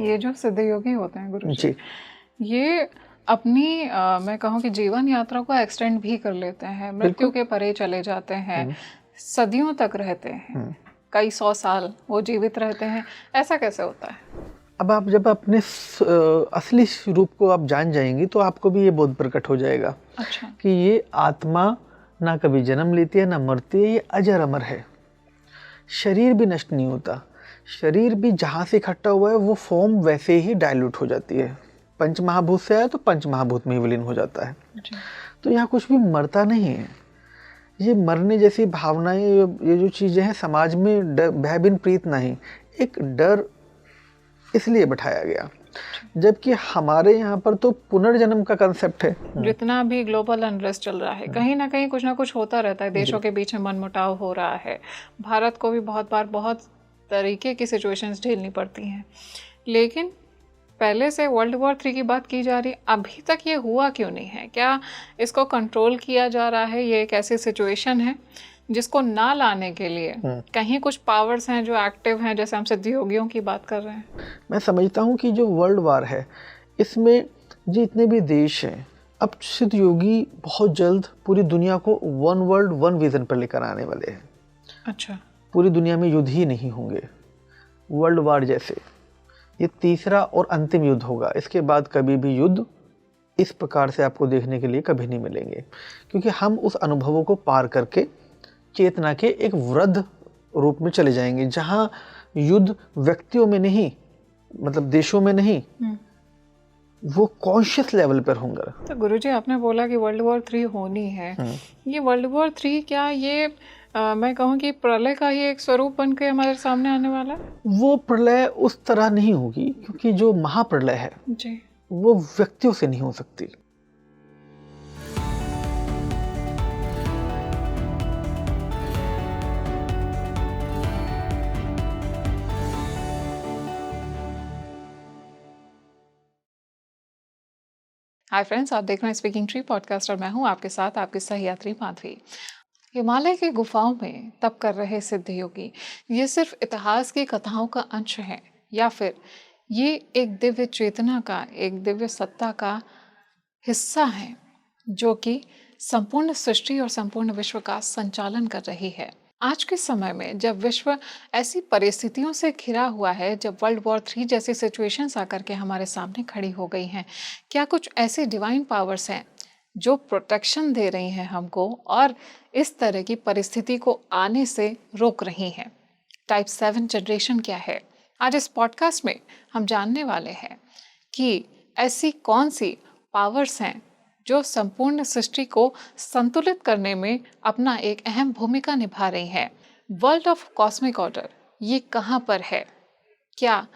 ये जो सिद्ध योगी होते हैं गुरु जी, ये अपनी मैं कहूँ कि जीवन यात्रा को एक्सटेंड भी कर लेते हैं, मृत्यु के परे चले जाते हैं, सदियों तक रहते हैं, कई 100 साल वो जीवित रहते हैं। ऐसा कैसे होता है? अब आप जब अपने असली रूप को आप जान जाएंगी तो आपको भी ये बोध प्रकट हो जाएगा अच्छा। कि ये आत्मा ना कभी जन्म लेती है ना मरती है, ये अजर अमर है। शरीर भी नष्ट नहीं होता, शरीर भी जहाँ से इकट्ठा हुआ है वो फॉर्म वैसे ही डाइल्यूट हो जाती है। पंच महाभूत से आया तो पंच महाभूत में ही विलीन हो जाता है। तो यहाँ कुछ भी मरता नहीं है। ये मरने जैसी भावनाएं, ये जो चीज़ें हैं समाज में भयभीन प्रीत नहीं, एक डर इसलिए बैठाया गया। जबकि हमारे यहाँ पर तो पुनर्जन्म का कंसेप्ट है। जितना भी ग्लोबल अनरेस्ट चल रहा है, कहीं ना कहीं कुछ ना कुछ होता रहता है, देशों के बीच में मनमुटाव हो रहा है। भारत को भी बहुत बार बहुत तरीके की सिचुएशंस झेलनी पड़ती हैं, लेकिन पहले से वर्ल्ड वॉर 3 की बात की जा रही है, अभी तक ये हुआ क्यों नहीं है? क्या इसको कंट्रोल किया जा रहा है? ये एक ऐसी सिचुएशन है जिसको ना लाने के लिए कहीं कुछ पावर्स हैं जो एक्टिव हैं, जैसे हम सिद्ध योगियों की बात कर रहे हैं। मैं समझता हूँ कि जो वर्ल्ड वार है इसमें जितने भी देश हैं, अब सिद्ध योगी बहुत जल्द पूरी दुनिया को वन वर्ल्ड वन विजन पर लेकर आने वाले हैं। अच्छा। पूरी दुनिया में युद्ध ही नहीं होंगे वर्ल्ड वार जैसे। ये तीसरा और अंतिम युद्ध होगा। इसके बाद कभी भी युद्ध इस प्रकार से आपको देखने के लिए कभी नहीं मिलेंगे, क्योंकि हम उस अनुभवों को पार करके चेतना के एक वृद्ध रूप में चले जाएंगे, जहां युद्ध व्यक्तियों में नहीं, मतलब देशों में नहीं, वो कॉन्शियस लेवल पर होंगे। तो गुरुजी आपने बोला कि वर्ल्ड वॉर 3 होनी है। ये वर्ल्ड वॉर 3 क्या ये मैं कहूँ कि प्रलय का ही एक स्वरूप बन के हमारे सामने आने वाला है? वो प्रलय उस तरह नहीं होगी, क्योंकि जो महाप्रलय है जी, वो व्यक्तियों से नहीं हो सकती। हाय फ्रेंड्स, आप देख रहे हैं स्पीकिंग ट्री पॉडकास्ट और मैं हूं आपके साथ आपकी सहयात्री माधवी। हिमालय की गुफाओं में तप कर रहे सिद्ध योगी ये सिर्फ इतिहास की कथाओं का अंश है, या फिर ये एक दिव्य चेतना का, एक दिव्य सत्ता का हिस्सा है जो कि संपूर्ण सृष्टि और संपूर्ण विश्व का संचालन कर रही है? आज के समय में जब विश्व ऐसी परिस्थितियों से घिरा हुआ है, जब वर्ल्ड वॉर 3 जैसी सिचुएशंस आकर के हमारे सामने खड़ी हो गई हैं, क्या कुछ ऐसी डिवाइन पावर्स हैं जो प्रोटेक्शन दे रही हैं हमको और इस तरह की परिस्थिति को आने से रोक रही हैं? टाइप 7 जनरेशन क्या है? आज इस पॉडकास्ट में हम जानने वाले हैं कि ऐसी कौन सी पावर्स हैं जो संपूर्ण सृष्टि को संतुलित करने में अपना एक अहम भूमिका निभा रही है। वर्ल्ड ऑफ कॉस्मिक ऑर्डर ये कहाँ पर है? क्या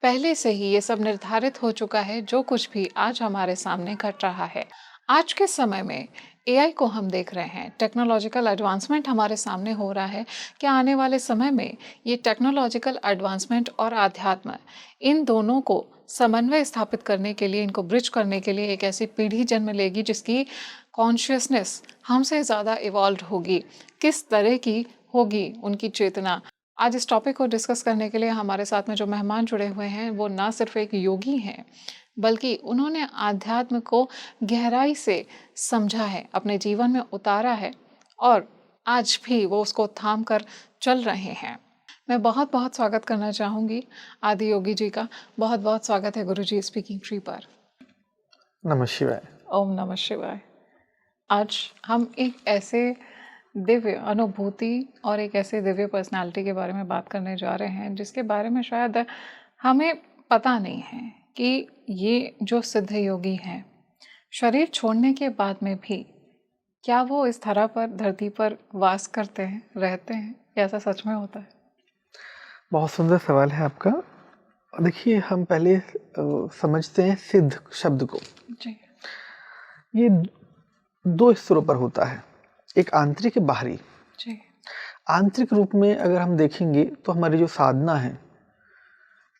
पहले से ही ये सब निर्धारित हो चुका है जो कुछ भी आज हमारे सामने घट रहा है? आज के समय में एआई को हम देख रहे हैं, टेक्नोलॉजिकल एडवांसमेंट हमारे सामने हो रहा है। क्या आने वाले समय में ये टेक्नोलॉजिकल एडवांसमेंट और आध्यात्म, इन दोनों को समन्वय स्थापित करने के लिए, इनको ब्रिज करने के लिए एक ऐसी पीढ़ी जन्म लेगी जिसकी कॉन्शियसनेस हमसे ज़्यादा इवॉल्व होगी? किस तरह की होगी उनकी चेतना? आज इस टॉपिक को डिस्कस करने के लिए हमारे साथ में जो मेहमान जुड़े हुए हैं वो ना सिर्फ एक योगी हैं, बल्कि उन्होंने आध्यात्म को गहराई से समझा है, अपने जीवन में उतारा है और आज भी वो उसको थाम कर चल रहे हैं। मैं बहुत बहुत स्वागत करना चाहूँगी आदि योगी जी का। बहुत बहुत स्वागत है गुरु जी स्पीकिंग ट्री पर। नमः शिवाय। ओम नमः शिवाय। आज हम एक ऐसे दिव्य अनुभूति और एक ऐसे दिव्य पर्सनालिटी के बारे में बात करने जा रहे हैं जिसके बारे में शायद हमें पता नहीं है कि ये जो सिद्ध योगी हैं, शरीर छोड़ने के बाद में भी क्या वो इस धरा पर, धरती पर वास करते हैं, रहते हैं, या ऐसा सच में होता है? बहुत सुंदर सवाल है आपका। देखिए, हम पहले समझते हैं सिद्ध शब्द को। जी। ये दो स्तरों पर होता है, एक आंतरिक, बाहरी। जी। आंतरिक रूप में अगर हम देखेंगे तो हमारी जो साधना है,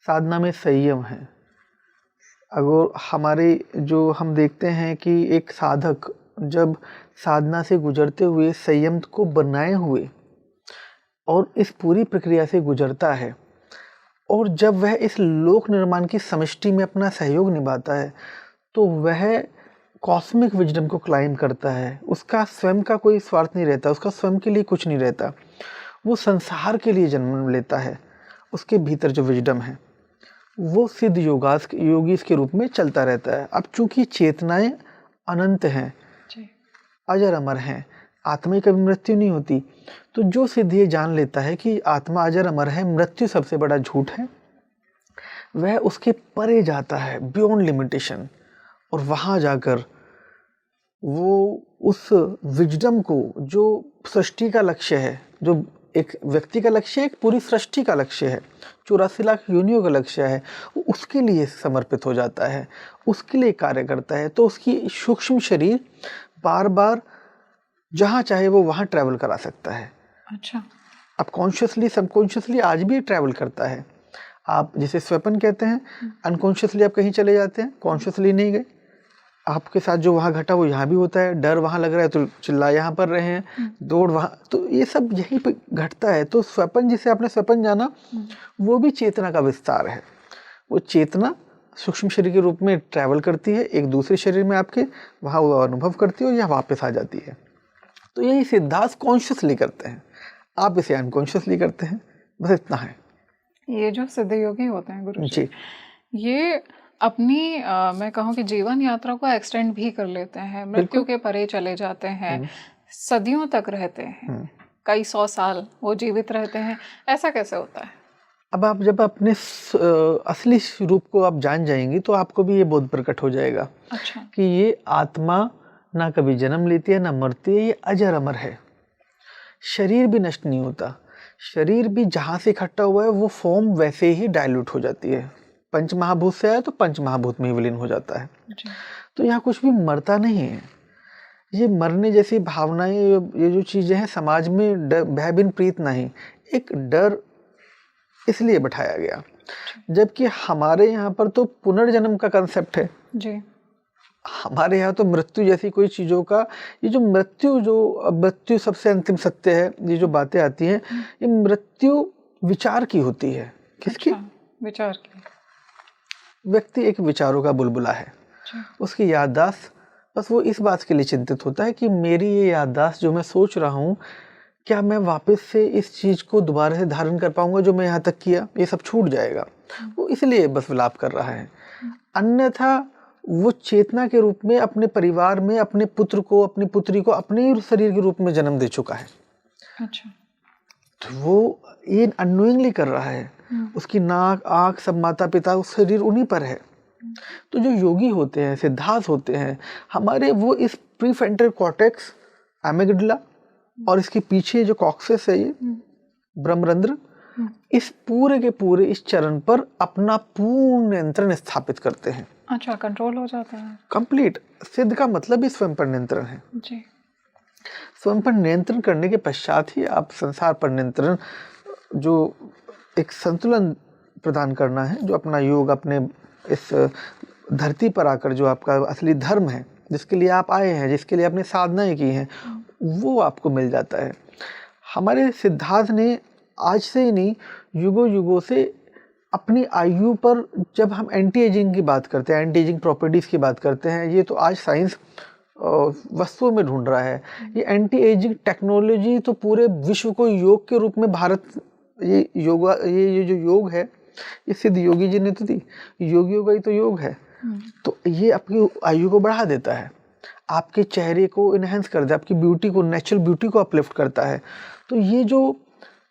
साधना में संयम है। अगर हमारे जो हम देखते हैं कि एक साधक जब साधना से गुजरते हुए संयम को बनाए हुए और इस पूरी प्रक्रिया से गुजरता है और जब वह इस लोक निर्माण की समष्टि में अपना सहयोग निभाता है तो वह कॉस्मिक विजडम को क्लाइम करता है। उसका स्वयं का कोई स्वार्थ नहीं रहता, उसका स्वयं के लिए कुछ नहीं रहता, वो संसार के लिए जन्म लेता है। उसके भीतर जो विजडम है वो सिद्ध योगीस के रूप में चलता रहता है। अब चूंकि चेतनाएं अनंत हैं, अजर अमर हैं, आत्मा की कभी मृत्यु नहीं होती, तो जो सिद्ध ये जान लेता है कि आत्मा अजर अमर है, मृत्यु सबसे बड़ा झूठ है, वह उसके परे जाता है, बियॉन्ड लिमिटेशन, और वहाँ जाकर वो उस विजडम को, जो सृष्टि का लक्ष्य है, जो एक व्यक्ति का लक्ष्य है, एक पूरी सृष्टि का लक्ष्य है, 84 लाख योनियों का लक्ष्य है, वो उसके लिए समर्पित हो जाता है, उसके लिए कार्य करता है। तो उसकी सूक्ष्म शरीर बार बार जहाँ चाहे वो वहाँ ट्रैवल करा सकता है। अच्छा। अब कॉन्शियसली सबकॉन्शियसली आज भी ट्रैवल करता है। आप जिसे स्वप्न कहते हैं, अनकॉन्शियसली आप कहीं चले जाते हैं, कॉन्शियसली नहीं गए, आपके साथ जो वहाँ घटा वो यहाँ भी होता है। डर वहाँ लग रहा है तो चिल्ला यहाँ पर रहे हैं, दौड़ वहाँ, तो ये सब यहीं पे घटता है। तो स्वप्न, जिसे आपने स्वप्न जाना, वो भी चेतना का विस्तार है। वो चेतना सूक्ष्म शरीर के रूप में ट्रैवल करती है एक दूसरे शरीर में आपके, वहाँ वो अनुभव करती है और यहाँ वापस आ जाती है। तो यही सिद्धांत कॉन्शियसली करते हैं, आप इसे अनकॉन्शियसली करते हैं, बस इतना है। ये जो सिद्ध योगी होते हैं गुरु जी, ये अपनी मैं कहूँ कि जीवन यात्रा को एक्सटेंड भी कर लेते हैं, मृत्यु के परे चले जाते हैं, सदियों तक रहते हैं, कई 100 साल वो जीवित रहते हैं। ऐसा कैसे होता है? अब आप जब अपने असली रूप को आप जान जाएंगी तो आपको भी ये बोध प्रकट हो जाएगा। अच्छा। कि ये आत्मा ना कभी जन्म लेती है ना मरती है, ये अजर अमर है। शरीर भी नष्ट नहीं होता, शरीर भी जहाँ से इकट्ठा हुआ है वो फॉर्म वैसे ही डाइल्यूट हो जाती है। पंच महाभूत से आया तो पंच महाभूत में ही विलीन हो जाता है। तो यहाँ कुछ भी मरता नहीं है। ये मरने जैसी भावनाएं, ये जो चीज़ें हैं समाज में, भय बिन प्रीत नहीं, एक डर इसलिए बैठाया गया। जबकि हमारे यहाँ पर तो पुनर्जन्म का कंसेप्ट है जी। हमारे यहाँ तो मृत्यु जैसी कोई चीज़ों का, ये जो मृत्यु सबसे अंतिम सत्य है, ये जो बातें आती हैं, ये मृत्यु विचार की होती है। किसकी? अच्छा, विचार की। व्यक्ति एक विचारों का बुलबुला है, उसकी याददाश्त, बस वो इस बात के लिए चिंतित होता है कि मेरी ये याददाश्त जो मैं सोच रहा हूँ, क्या मैं वापस से इस चीज़ को दोबारा से धारण कर पाऊंगा जो मैं यहाँ तक किया, ये सब छूट जाएगा। वो इसलिए बस विलाप कर रहा है। अन्यथा वो चेतना के रूप में अपने परिवार में अपने पुत्र को, अपनी पुत्री को अपने ही शरीर के रूप में जन्म दे चुका है। अच्छा। तो वो ये अननोइंगली कर रहा है। उसकी नाक, आँख, सब माता पिता, उस शरीर उन्हीं पर है। तो जो योगी होते हैं, सिद्धार्थ होते हैं हमारे, वो इस प्रीफ्रंटल कॉर्टेक्स, एमिगडाला और इसके पीछे जो कॉक्सेस है, ये ब्रह्मरंध्र, इस पूरे के पूरे इस चरण पर अपना पूर्ण नियंत्रण स्थापित करते हैं। अच्छा, कंट्रोल हो जाता है कंप्लीट। सिद्ध का मतलब ही स्वयं पर नियंत्रण है जी। स्वयं पर नियंत्रण करने के पश्चात ही आप संसार पर नियंत्रण, जो एक संतुलन प्रदान करना है, जो अपना योग अपने इस धरती पर आकर जो आपका असली धर्म है, जिसके लिए आप आए हैं, जिसके लिए आपने साधनाएं की हैं, वो आपको मिल जाता है। हमारे सिद्धार्थ ने आज से ही नहीं, युगों युगों से अपनी आयु पर, जब हम एंटी एजिंग की बात करते हैं, एंटी एजिंग प्रॉपर्टीज़ की बात करते हैं, ये तो आज साइंस वस्तुओं में ढूंढ रहा है। ये एंटी एजिंग टेक्नोलॉजी तो पूरे विश्व को योग के रूप में भारत, ये योगा, ये जो योग है, ये सिद्ध योगी जी ने तो दी, योगियों का ही तो योग है। तो ये आपकी आयु को बढ़ा देता है, आपके चेहरे को इनहेंस कर देता है, आपकी ब्यूटी को, नेचुरल ब्यूटी को अपलिफ्ट करता है। तो ये जो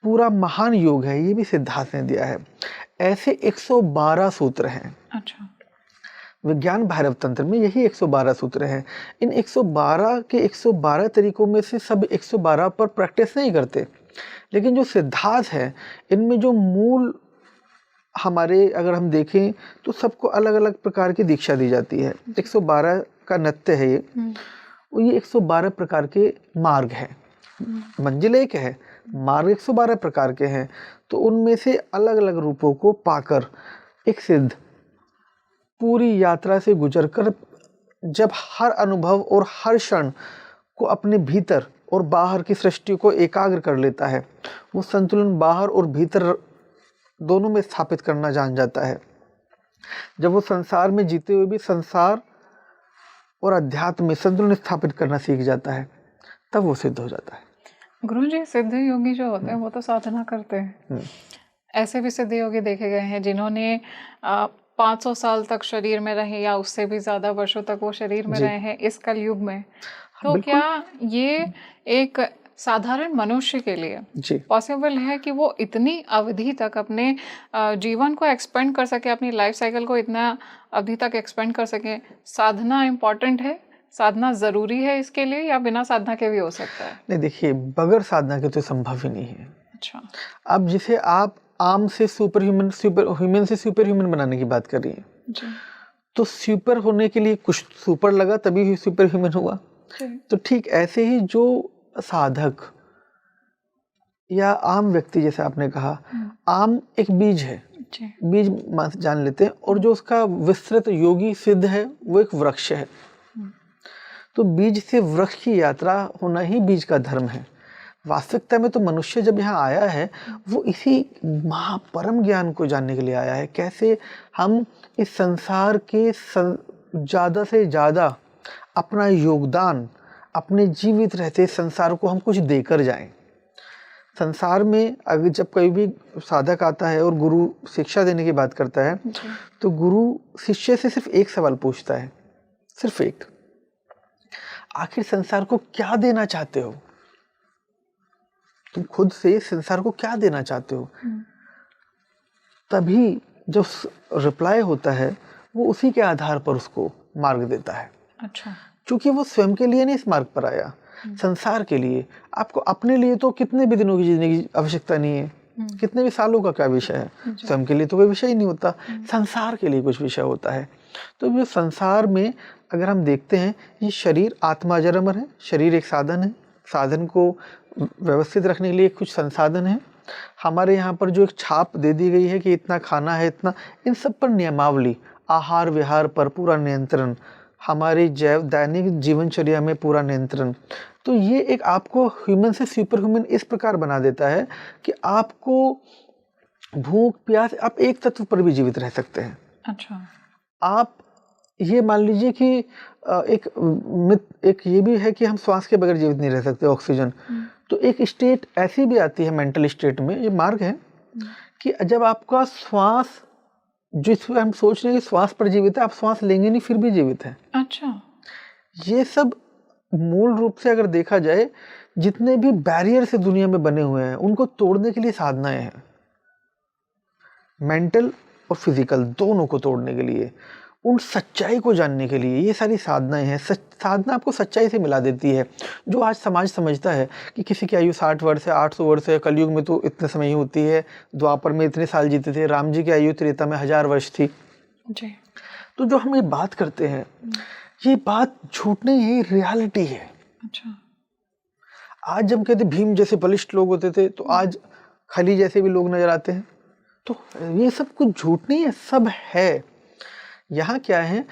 पूरा महान योग है, ये भी सिद्धार्थ ने दिया है। ऐसे 112 सूत्र हैं। अच्छा। विज्ञान भैरव तंत्र में यही 112 सूत्र हैं। इन 112 के 112 तरीकों में से सब 112 पर प्रैक्टिस नहीं करते, लेकिन जो सिद्धार्थ है, इनमें जो मूल हमारे अगर हम देखें तो सबको अलग अलग प्रकार की दीक्षा दी जाती है। 112 का नृत्य है ये 112 प्रकार के मार्ग हैं। मंजिल एक है, मार्ग 112 प्रकार के हैं। तो उनमें से अलग अलग रूपों को पाकर एक सिद्ध पूरी यात्रा से गुजरकर जब हर अनुभव और हर क्षण को अपने भीतर और बाहर की सृष्टि को एकाग्र कर लेता है, वो संतुलन बाहर और भीतर दोनों में स्थापित करना जान जाता है। जब वो संसार में जीते हुए भी संसार और अध्यात्म में संतुलन स्थापित करना सीख जाता है, तब वो सिद्ध हो जाता है। गुरुजी, सिद्ध योगी जो होते हैं वो तो साधना करते हैं। ऐसे भी सिद्ध योगी देखे गए हैं जिन्होंने 500 साल तक शरीर में रहे या उससे भी ज्यादा वर्षों तक वो शरीर में रहे हैं इस कलयुग में। तो क्या ये एक साधारण मनुष्य के लिए पॉसिबल है कि वो इतनी अवधि तक अपने जीवन को एक्सपेंड कर सके, अपनी लाइफ साइकिल को इतना अवधि तक एक्सपेंड कर सके? साधना इम्पोर्टेंट है, साधना जरूरी है इसके लिए, या बिना साधना के भी हो सकता है? नहीं, देखिए, बगैर साधना के तो संभव ही नहीं है। अच्छा। अब जिसे आप आम से सुपर ह्यूमन से सुपर ह्यूमन बनाने की बात कर रही हैं, तो सुपर होने के लिए कुछ सुपर लगा तभी सुपर ह्यूमन हुआ। तो ठीक ऐसे ही जो साधक या आम व्यक्ति, जैसे आपने कहा, आम एक बीज है, बीज जान लेते हैं, और जो उसका विस्तृत योगी सिद्ध है वो एक वृक्ष है। तो बीज से वृक्ष की यात्रा होना ही बीज का धर्म है। वास्तविकता में तो मनुष्य जब यहाँ आया है वो इसी महापरम ज्ञान को जानने के लिए आया है, कैसे हम इस संसार के ज़्यादा से ज़्यादा अपना योगदान, अपने जीवित रहते संसार को हम कुछ देकर जाएं। संसार में अगर जब कोई भी साधक आता है और गुरु शिक्षा देने की बात करता है, तो गुरु शिष्य से सिर्फ एक सवाल पूछता है, सिर्फ एक, आखिर संसार को क्या देना चाहते हो? तुम खुद से संसार को क्या देना चाहते हो? तभी जो रिप्लाई होता है वो उसी के आधार पर उसको मार्ग देता है। अच्छा। क्योंकि वो स्वयं के लिए नहीं इस मार्ग पर आया, संसार के लिए। आपको अपने लिए तो कितने भी दिनों की जीने की आवश्यकता नहीं है, कितने भी सालों का क्या विषय है, स्वयं के लिए तो कोई विषय ही नहीं होता, संसार के लिए कुछ विषय होता है। तो ये संसार में अगर हम देखते हैं, ये शरीर आत्मा अजर अमर है, शरीर एक साधन है, साधन को व्यवस्थित रखने के लिए कुछ संसाधन है। हमारे यहाँ पर जो एक छाप दे दी गई है कि इतना खाना है, इतना, इन सब पर नियमावली, आहार विहार पर पूरा नियंत्रण, हमारी जैव दैनिक जीवनचर्या में पूरा नियंत्रण। तो ये एक आपको ह्यूमन से सुपर ह्यूमन इस प्रकार बना देता है कि आपको भूख प्यास, आप एक तत्व पर भी जीवित रह सकते हैं। अच्छा। आप ये मान लीजिए कि एक ये भी है कि हम श्वास के बगैर जीवित नहीं रह सकते, ऑक्सीजन। तो एक स्टेट ऐसी भी आती है मेंटल स्टेट में, ये मार्ग है कि जब आपका श्वास, जिसमें हम सोच रहे हैं कि श्वास पर जीवित है, आप श्वास लेंगे नहीं फिर भी जीवित है। अच्छा। ये सब मूल रूप से अगर देखा जाए, जितने भी बैरियर से दुनिया में बने हुए हैं उनको तोड़ने के लिए साधनाएं हैं, मेंटल और फिजिकल दोनों को तोड़ने के लिए, उन सच्चाई को जानने के लिए ये सारी साधनाएं हैं। साधना आपको सच्चाई से मिला देती है। जो आज समाज समझता है कि किसी की आयु 60 वर्ष है, 800 वर्ष है, कलयुग में तो इतने समय ही होती है, द्वापर में इतने साल जीते थे, राम जी की आयु त्रेता में 1000 वर्ष थी जी। तो जो हम ये बात करते हैं, ये बात झूठ नहीं है, रियलिटी है। अच्छा। आज हम कहते भीम जैसे बलिष्ठ लोग होते थे, तो आज खली जैसे भी लोग नजर आते हैं। तो ये सब कुछ झूठ नहीं है, सब है। यहाँ क्या है,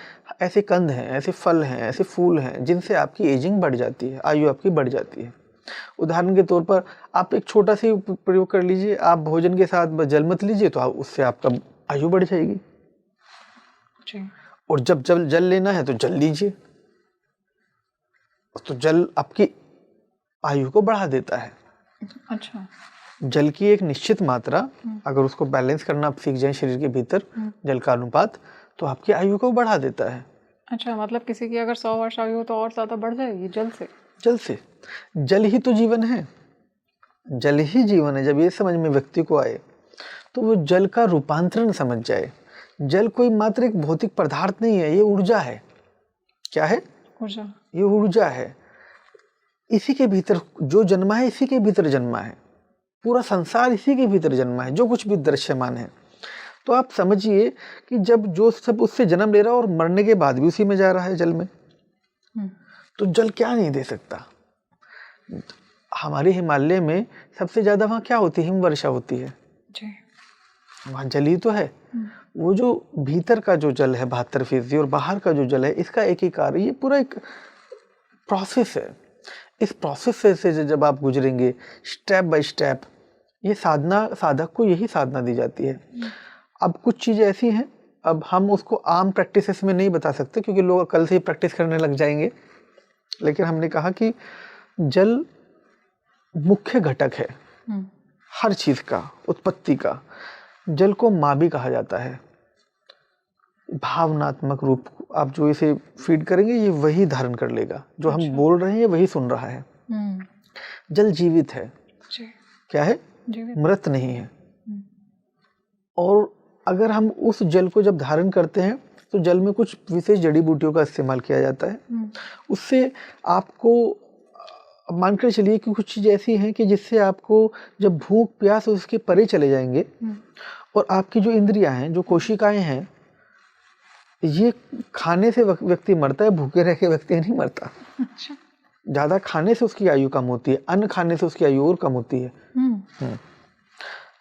ऐसे कंद हैं, ऐसे फल हैं, ऐसे फूल हैं जिनसे आपकी एजिंग बढ़ जाती है, आयु आपकी बढ़ जाती है। उदाहरण के तौर पर आप एक छोटा सा प्रयोग कर लीजिए, आप भोजन के साथ जल मत लीजिए, तो उससे आपका आयु बढ़ जाएगी जी। और जब जल लेना है तो जल लीजिए, तो जल आपकी आयु को बढ़ा देता है। अच्छा। जल की एक निश्चित मात्रा, अगर उसको बैलेंस करना आप सीख जाएं शरीर के भीतर, जल का अनुपात, तो आपकी आयु को बढ़ा देता है। अच्छा, मतलब किसी की अगर 100 वर्ष आयु हो तो और ज्यादा बढ़ जाएगी जल से? जल से। जल ही तो जीवन है, जल ही जीवन है। जब ये समझ में व्यक्ति को आए तो वो जल का रूपांतरण समझ जाए। जल कोई मात्र एक भौतिक पदार्थ नहीं है, ये ऊर्जा है। क्या है? ऊर्जा। ये ऊर्जा है। इसी के भीतर जो जन्मा है, इसी के भीतर जन्मा है, पूरा संसार इसी के भीतर जन्मा है, जो कुछ भी दृश्यमान है। तो आप समझिए कि जब जो सब उससे जन्म ले रहा है और मरने के बाद भी उसी में जा रहा है, जल में, तो जल क्या नहीं दे सकता। हमारे हिमालय में सबसे ज्यादा वहाँ क्या होती है? हिमवर्षा होती है जी। वहाँ जल ही तो है। वो जो भीतर का जो जल है 72% और बाहर का जो जल है, इसका एक ही कार्य, ये पूरा एक प्रोसेस है। इस प्रोसेस से जब आप गुजरेंगे स्टेप बाय स्टेप, ये साधना, साधक को यही साधना दी जाती है। अब कुछ चीज़ें ऐसी हैं, अब हम उसको आम प्रैक्टिसेस में नहीं बता सकते क्योंकि लोग कल से ही प्रैक्टिस करने लग जाएंगे, लेकिन हमने कहा कि जल मुख्य घटक है हर चीज़ का, उत्पत्ति का। जल को माँ भी कहा जाता है। भावनात्मक रूप आप जो इसे फीड करेंगे ये वही धारण कर लेगा, जो हम बोल रहे हैं ये वही सुन रहा है। जल जीवित है। क्या है? मृत नहीं है। और अगर हम उस जल को जब धारण करते हैं तो जल में कुछ विशेष जड़ी बूटियों का इस्तेमाल किया जाता है। उससे आपको मान कर चलिए कि कुछ चीज़ ऐसी हैं कि जिससे आपको जब भूख प्यास उसके परे चले जाएंगे और आपकी जो इंद्रियां हैं, जो कोशिकाएं हैं, ये खाने से व्यक्ति मरता है, भूखे रह के व्यक्ति नहीं मरता। अच्छा। ज़्यादा खाने से उसकी आयु कम होती है, अन्न खाने से उसकी आयु और कम होती है।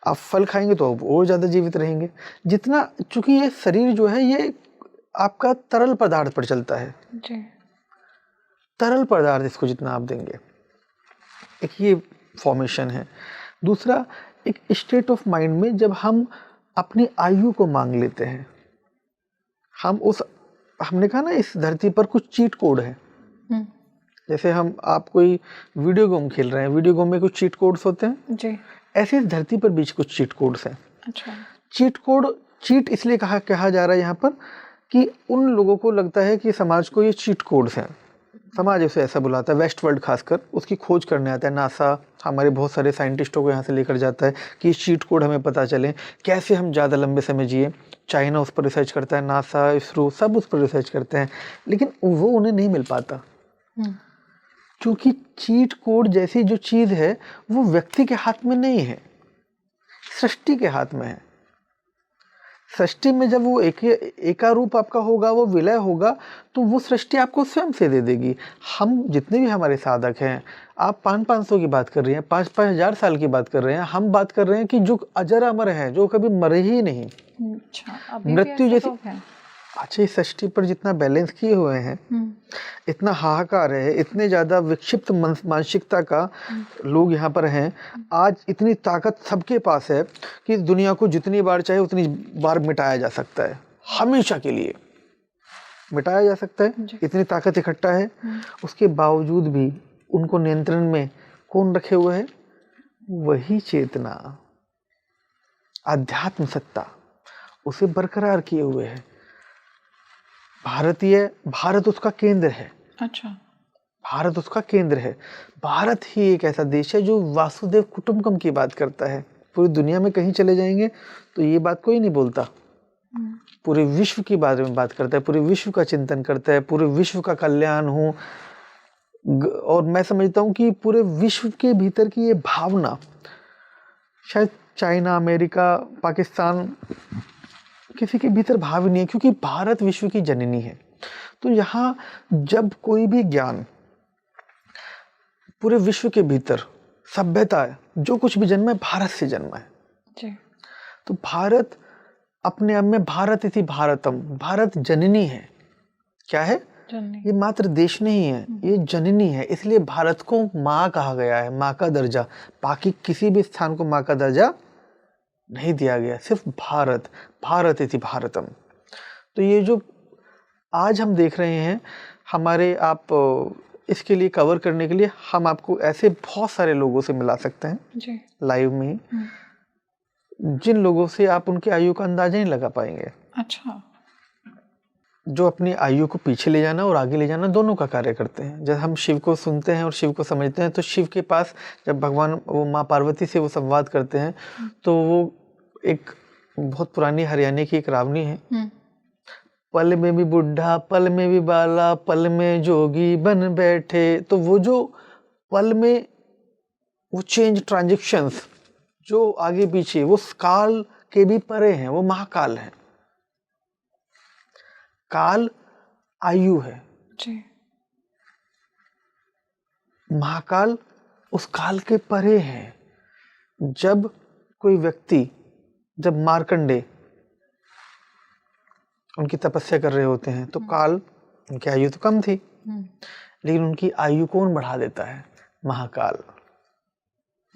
आप फल खाएंगे तो और ज़्यादा जीवित रहेंगे। जितना, चूंकि ये शरीर जो है ये आपका तरल पदार्थ पर चलता है जी। तरल पदार्थ इसको जितना आप देंगे, एक ये फॉर्मेशन है। दूसरा, एक स्टेट ऑफ माइंड में जब हम अपनी आयु को मांग लेते हैं, हमने कहा ना इस धरती पर कुछ चीट कोड है। जैसे आप कोई वीडियो गेम खेल रहे हैं, वीडियो गेम में कुछ चीट कोड्स होते हैं जी। ऐसे इस धरती पर बीच कुछ चीट कोड्स हैं। अच्छा। चीट कोड, चीट इसलिए कहा जा रहा है यहाँ पर कि उन लोगों को लगता है कि समाज को ये चीट कोड्स हैं, समाज उसे ऐसा बुलाता है, वेस्ट वर्ल्ड खासकर उसकी खोज करने आता है। नासा हमारे बहुत सारे साइंटिस्टों को यहाँ से लेकर जाता है कि चीट कोड हमें पता चले, कैसे हम ज़्यादा लंबे समय जिए। चाइना उस पर रिसर्च करता है, नासा, इसरो सब उस पर रिसर्च करते हैं, लेकिन वो उन्हें नहीं मिल पाता क्योंकि चीट कोड जैसी जो चीज़ है वो व्यक्ति के हाथ में नहीं है, सृष्टि के हाथ में है। सृष्टि में जब वो एकारूप आपका होगा, वो विलय होगा, तो वो सृष्टि आपको स्वयं से दे देगी। हम जितने भी हमारे साधक हैं, आप 500 की बात कर रही हैं, 5,000 साल की बात कर रहे हैं, हम बात कर रहे हैं कि जो अजर अमर हैं, जो कभी मरे ही नहीं। अच्छा, मृत्यु जैसी। अच्छा, इस सृष्टि पर जितना बैलेंस किए हुए हैं, इतना हाहाकार है, इतने ज़्यादा विक्षिप्त मानसिकता का लोग यहाँ पर हैं। आज इतनी ताकत सबके पास है कि इस दुनिया को जितनी बार चाहे उतनी बार मिटाया जा सकता है, हमेशा के लिए मिटाया जा सकता है। इतनी ताकत इकट्ठा है, उसके बावजूद भी उनको नियंत्रण में कौन रखे हुए है? वही चेतना, आध्यात्म सत्ता, उसे बरकरार किए हुए है। भारत उसका केंद्र है। अच्छा। भारत उसका केंद्र है। भारत ही एक ऐसा देश है जो वासुदेव कुटुंबकम की बात करता है। पूरी दुनिया में कहीं चले जाएंगे तो ये बात कोई नहीं बोलता। पूरे विश्व की बारे में बात करता है, पूरे विश्व का चिंतन करता है, पूरे विश्व का कल्याण हो। और मैं समझता हूँ कि पूरे विश्व के भीतर की ये भावना शायद चाइना, अमेरिका, पाकिस्तान किसी के भीतर भाव ही नहीं है, क्योंकि भारत विश्व की जननी है। तो यहाँ जब कोई भी ज्ञान पूरे विश्व के भीतर, सभ्यता है, जो कुछ भी जन्मा है भारत से जन्मा है जी। तो भारत अपने आप में भारत इति भारतम, भारत जननी है। क्या है? जननी। ये मात्र देश नहीं है, ये जननी है। इसलिए भारत को माँ कहा गया है, माँ का दर्जा। बाकी किसी भी स्थान को माँ का दर्जा नहीं दिया गया, सिर्फ भारत, भारत इति भारतम। तो ये जो आज हम देख रहे हैं हमारे, आप इसके लिए कवर करने के लिए हम आपको ऐसे बहुत सारे लोगों से मिला सकते हैं जी। लाइव में, जिन लोगों से आप उनकी आयु का अंदाजा नहीं लगा पाएंगे। अच्छा। जो अपनी आयु को पीछे ले जाना और आगे ले जाना दोनों का कार्य करते हैं। जब हम शिव को सुनते हैं और शिव को समझते हैं, तो शिव के पास जब भगवान वो माँ पार्वती से वो संवाद करते हैं, तो वो एक बहुत पुरानी हरियाणा की एक रावणी है। पल में भी बुढ़ा, पल में भी बाला, पल में जोगी बन बैठे। तो वो जो पल में वो चेंज, ट्रांजेक्शंस जो आगे पीछे, वो काल के भी परे हैं, वो महाकाल है। काल आयु है जी। महाकाल उस काल के परे है। जब कोई व्यक्ति, जब मार्कंडे उनकी तपस्या कर रहे होते हैं, तो काल, उनकी आयु तो कम थी, लेकिन उनकी आयु कौन बढ़ा देता है? महाकाल।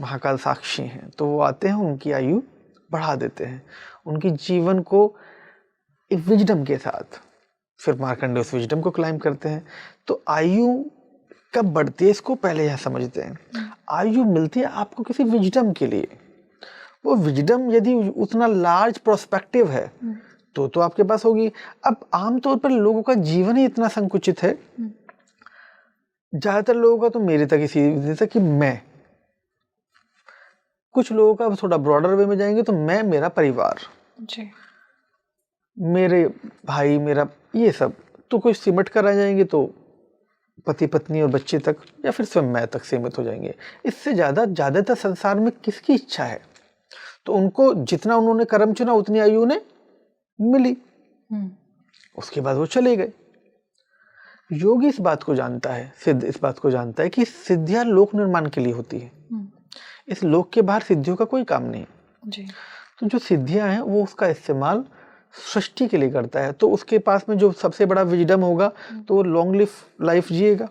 महाकाल साक्षी हैं, तो वो आते हैं, उनकी आयु बढ़ा देते हैं, उनकी जीवन को एक विजडम के साथ। फिर मार्कंडेय उस विजडम को क्लाइम करते हैं। तो आयु कब बढ़ती है इसको पहले यह समझते हैं। आयु मिलती है आपको किसी विजडम के लिए। वो विजडम यदि उतना लार्ज प्रोस्पेक्टिव है तो आपके पास होगी। अब आमतौर पर लोगों का जीवन ही इतना संकुचित है, ज्यादातर लोगों का तो मेरे तक इसी जैसा कि मैं, कुछ लोगों का थोड़ा ब्रॉडर वे में जाएंगे तो मैं, मेरा परिवार जी, मेरे भाई, मेरा ये सब, तो कुछ सिमट कर आ जाएंगे तो पति पत्नी और बच्चे तक, या फिर स्वयं मैं तक सीमित हो जाएंगे। इससे ज्यादातर संसार में किसकी इच्छा है? तो उनको जितना उन्होंने कर्म चुना उतनी आयु उन्हें मिली, उसके बाद वो चले गए। योगी इस बात को जानता है, सिद्ध इस बात को जानता है कि सिद्धियां लोक निर्माण के लिए होती है, इस लोक के बाहर सिद्धियों का कोई काम नहीं जी। तो जो सिद्धियां हैं वो उसका इस्तेमाल सृष्टि के लिए करता है। तो उसके पास में जो सबसे बड़ा विजडम होगा तो वो लॉन्ग लाइफ जिएगा।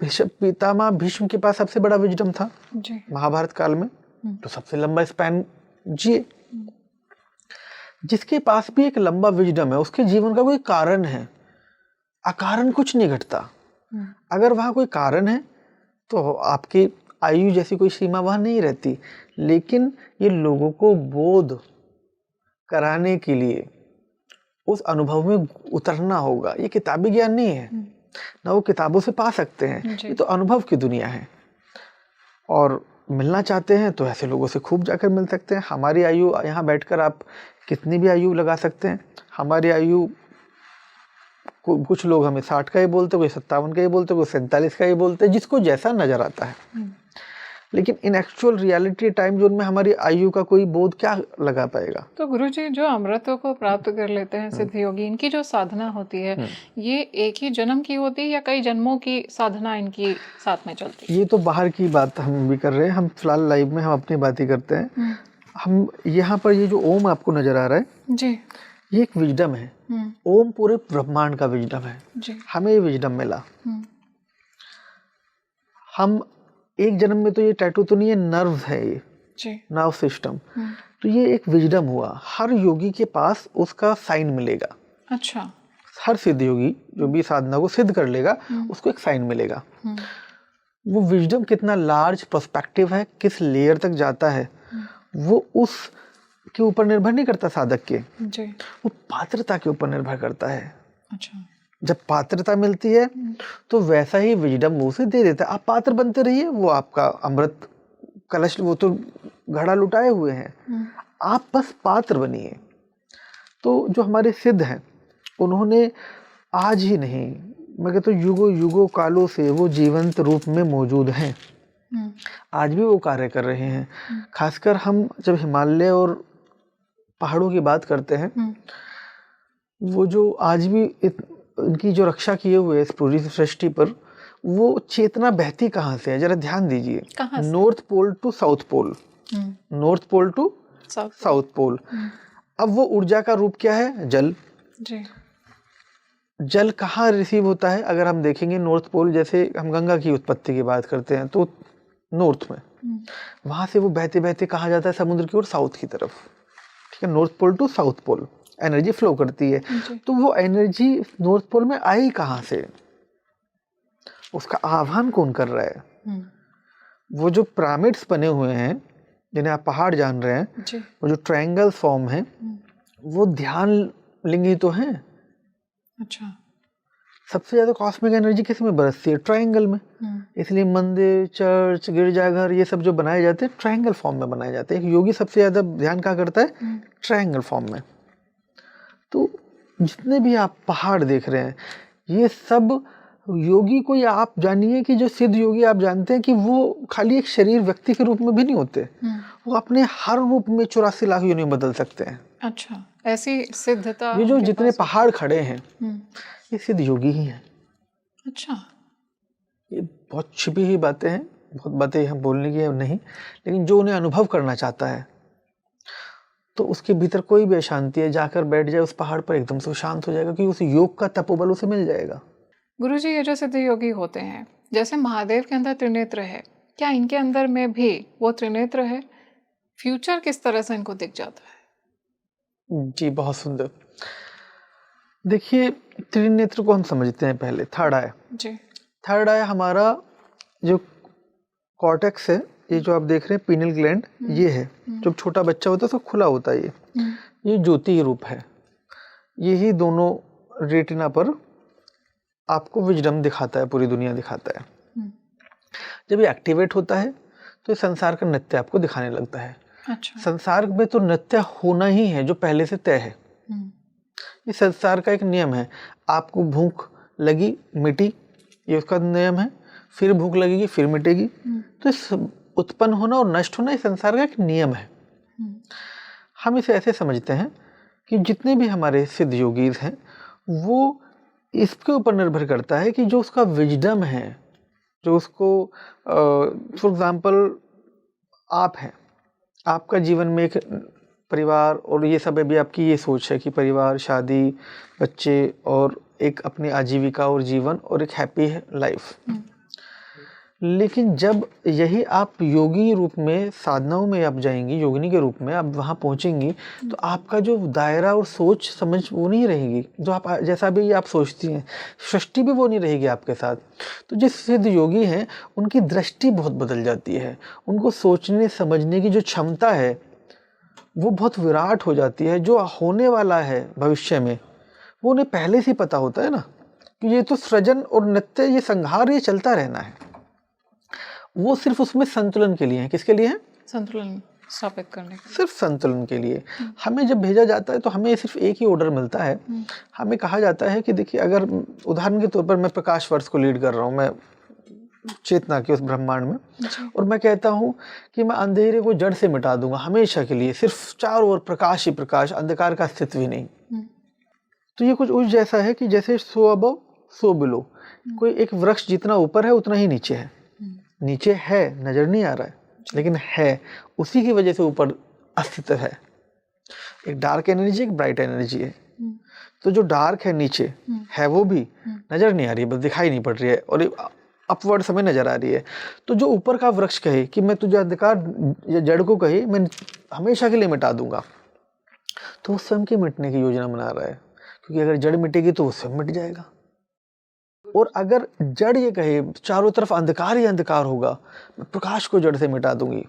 पितामह भीष्म के पास सबसे बड़ा विजडम था जी। महाभारत काल में, तो सबसे लंबा स्पैन जिए। जिसके पास भी एक लंबा विजडम है उसके जीवन का कोई कारण है, अकारण कुछ नहीं घटता। अगर वहां कोई कारण है तो आपकी आयु जैसी कोई सीमा वहां नहीं रहती। लेकिन ये लोगों को बोध कराने के लिए उस अनुभव में उतरना होगा। ये किताबी ज्ञान नहीं है, ना वो किताबों से पा सकते हैं, ये तो अनुभव की दुनिया है। और मिलना चाहते हैं तो ऐसे लोगों से खूब जाकर मिल सकते हैं। हमारी आयु, यहाँ बैठकर आप कितनी भी आयु लगा सकते हैं। हमारी आयु कुछ लोग हमें 60 का ही बोलते, कोई 57 का ही बोलते, कोई 47 का ही बोलते, जिसको जैसा नजर आता है। लेकिन इन एक्चुअल रियलिटी टाइम जोन में हमारी आयु का कोई बोध क्या लगा पाएगा। तो गुरुजी, जो अमृतों को प्राप्त कर लेते हैं सिद्ध योगी, इनकी जो साधना होती है ये एक ही जन्म की होती है या कई जन्मों की साधना इनकी साथ में चलती है? ये तो बाहर की बात हम भी कर रहे हैं, हम फिलहाल लाइव में हम अपनी बात ही करते हैं। हम यहाँ पर ये जो ओम आपको नजर आ रहा है जी, ये एक विजडम है। ओम पूरे ब्रह्मांड का विजडम है जी। हमें ये विजडम मिला। हम एक जन्म में तो ये टैटू तो नहीं है, नर्व्स है ये जी, नर्व सिस्टम। तो ये एक विजडम हुआ। हर योगी के पास उसका साइन मिलेगा। अच्छा। हर सिद्ध योगी जो भी साधना को सिद्ध कर लेगा उसको एक साइन मिलेगा। वो विजडम कितना लार्ज पर्सपेक्टिव है, किस लेयर तक जाता है, वो उस के ऊपर निर्भर नहीं करता साधक के, जी। वो पात्रता के ऊपर निर्भर करता है। अच्छा। जब पात्रता मिलती है तो वैसा ही विजडम मुंह से दे देता है। आप पात्र बनते रहिए, वो आपका अमृत कलश, वो तो घड़ा लुटाए हुए हैं, आप बस पात्र बनिए। तो जो हमारे सिद्ध हैं उन्होंने आज ही नहीं, मैं कहता हूँ युगों युगों कालों से वो जीवंत रूप में मौजूद हैं। आज भी वो कार्य कर रहे हैं। खासकर हम जब हिमालय और पहाड़ों की बात करते हैं, वो जो आज भी इनकी जो रक्षा किए हुए इस पूरी सृष्टि पर, वो चेतना बहती कहाँ से है, जरा ध्यान दीजिए। North pole to south pole, north pole to south pole. अब वो ऊर्जा का रूप क्या है? जल। जी। जल कहाँ रिसीव होता है? अगर हम देखेंगे नॉर्थ पोल, जैसे हम गंगा की उत्पत्ति की बात करते हैं तो नॉर्थ में, वहां से वो बहते बहते कहाँ जाता है? समुद्र की ओर, साउथ की तरफ। ठीक है, north pole to south pole energy flow करती है। तो वो एनर्जी नॉर्थ पोल में आई कहाँ से? उसका आह्वान कौन कर रहा है? वो जो पिरामिड्स बने हुए हैं जिन्हें आप पहाड़ जान रहे हैं, वो जो ट्रायंगल फॉर्म है, वो ध्यान लिंगी तो हैं। अच्छा। सबसे ज्यादा कॉस्मिक एनर्जी किस में बरसती है? ट्रायंगल में। इसलिए मंदिर, चर्च, गिरजाघर, ये सब जो बनाए जाते हैं ट्रायंगल फॉर्म में बनाए जाते हैं। एक योगी सबसे ज्यादा ध्यान कहाँ करता है? ट्रायंगल फॉर्म में। तो जितने भी आप पहाड़ देख रहे हैं, ये सब योगी को, या आप जानिए कि जो सिद्ध योगी आप जानते हैं कि वो खाली एक शरीर व्यक्ति के रूप में भी नहीं होते, वो अपने हर रूप में 84 लाख योनि बदल सकते हैं। अच्छा, ऐसी सिद्धता। ये जो जितने पहाड़ खड़े हैं ये सिद्ध योगी ही हैं। अच्छा। ये बहुत छिपी हुई बातें हैं, बहुत बातें हम बोलने की नहीं, लेकिन जो उन्हें अनुभव करना चाहता है तो उसके भीतर कोई भी अशांति है, जाकर बैठ जाए उस पहाड़ पर, एकदम से शांत हो जाएगा, क्योंकि उस योग का तपोबल उसे मिल जाएगा। गुरुजी, ये जो सिद्ध योगी होते हैं, जैसे महादेव के अंदर त्रिनेत्र है, क्या इनके अंदर में भी वो त्रिनेत्र है? फ्यूचर किस तरह से इनको दिख जाता है? जी, बहुत सुंदर। देखिए, त्रिनेत्र को हम समझते हैं पहले, थर्ड आई। जी। थर्ड आई हमारा जो कॉर्टेक्स है, ये जो आप देख रहे हैं पीनल ग्लैंड, ये है। जब छोटा बच्चा होता है तो खुला होता है ये ज्योति के रूप है। यही दोनों रेटिना पर आपको विजडम दिखाता है, पूरी दुनिया दिखाता है। जब ये एक्टिवेट होता है तो ये संसार का नृत्य आपको दिखाने लगता है। अच्छा। संसार में तो नृत्य होना ही है जो पहले से तय है। ये संसार का एक नियम है। आपको भूख लगी, मिटी, ये उसका नियम है। फिर भूख लगेगी, फिर मिटेगी। तो इस उत्पन्न होना और नष्ट होना इस संसार का एक नियम है। हम इसे ऐसे समझते हैं कि जितने भी हमारे सिद्ध योगीज हैं वो इसके ऊपर निर्भर करता है कि जो उसका विजडम है, जो उसको फॉर एग्जांपल आप हैं, आपका जीवन में एक परिवार और ये सब अभी आपकी ये सोच है कि परिवार, शादी, बच्चे और एक अपनी आजीविका और जीवन और एक हैप्पी लाइफ। लेकिन जब यही आप योगी रूप में, साधनाओं में आप जाएंगी, योगिनी के रूप में आप वहाँ पहुँचेंगी, तो आपका जो दायरा और सोच समझ वो नहीं रहेगी जो आप जैसा भी आप सोचती हैं। सृष्टि भी वो नहीं रहेगी आपके साथ। तो जिस सिद्ध योगी हैं उनकी दृष्टि बहुत बदल जाती है। उनको सोचने समझने की जो क्षमता है वो बहुत विराट हो जाती है। जो होने वाला है भविष्य में वो उन्हें पहले से पता होता है ना कि ये तो सृजन और नित्य, ये संहार, ये चलता रहना है। वो सिर्फ उसमें संतुलन के लिए है। किसके लिए है? संतुलन स्थापित करने के लिए। सिर्फ संतुलन के लिए। हमें जब भेजा जाता है तो हमें सिर्फ एक ही ऑर्डर मिलता है। हमें कहा जाता है कि देखिए, अगर उदाहरण के तौर पर मैं प्रकाश वर्ष को लीड कर रहा हूँ, मैं चेतना के उस ब्रह्मांड में, और मैं कहता हूँ कि मैं अंधेरे को जड़ से मिटा दूंगा हमेशा के लिए, सिर्फ चारों ओर प्रकाश ही प्रकाश, अंधकार का अस्तित्व ही नहीं। तो ये कुछ उस जैसा है कि जैसे सो अबव सो बिलो। कोई एक वृक्ष जितना ऊपर है उतना ही नीचे है। नीचे है, नजर नहीं आ रहा है, लेकिन है, उसी की वजह से ऊपर अस्तित्व है। एक डार्क एनर्जी, एक ब्राइट एनर्जी है। तो जो डार्क है नीचे है वो भी नजर नहीं आ रही है, बस दिखाई नहीं पड़ रही है, और अपवर्ड समय नजर आ रही है। तो जो ऊपर का वृक्ष कहे कि मैं तुझे अंधकार या जड़ को कहे मैं हमेशा के लिए मिटा दूंगा, तो वो स्वयं के मिटने की योजना बना रहा है। क्योंकि अगर जड़ मिटेगी तो वो स्वयं मिट जाएगा। और अगर जड़ ये कहे चारों तरफ अंधकार ही अंधकार होगा, मैं प्रकाश को जड़ से मिटा दूंगी,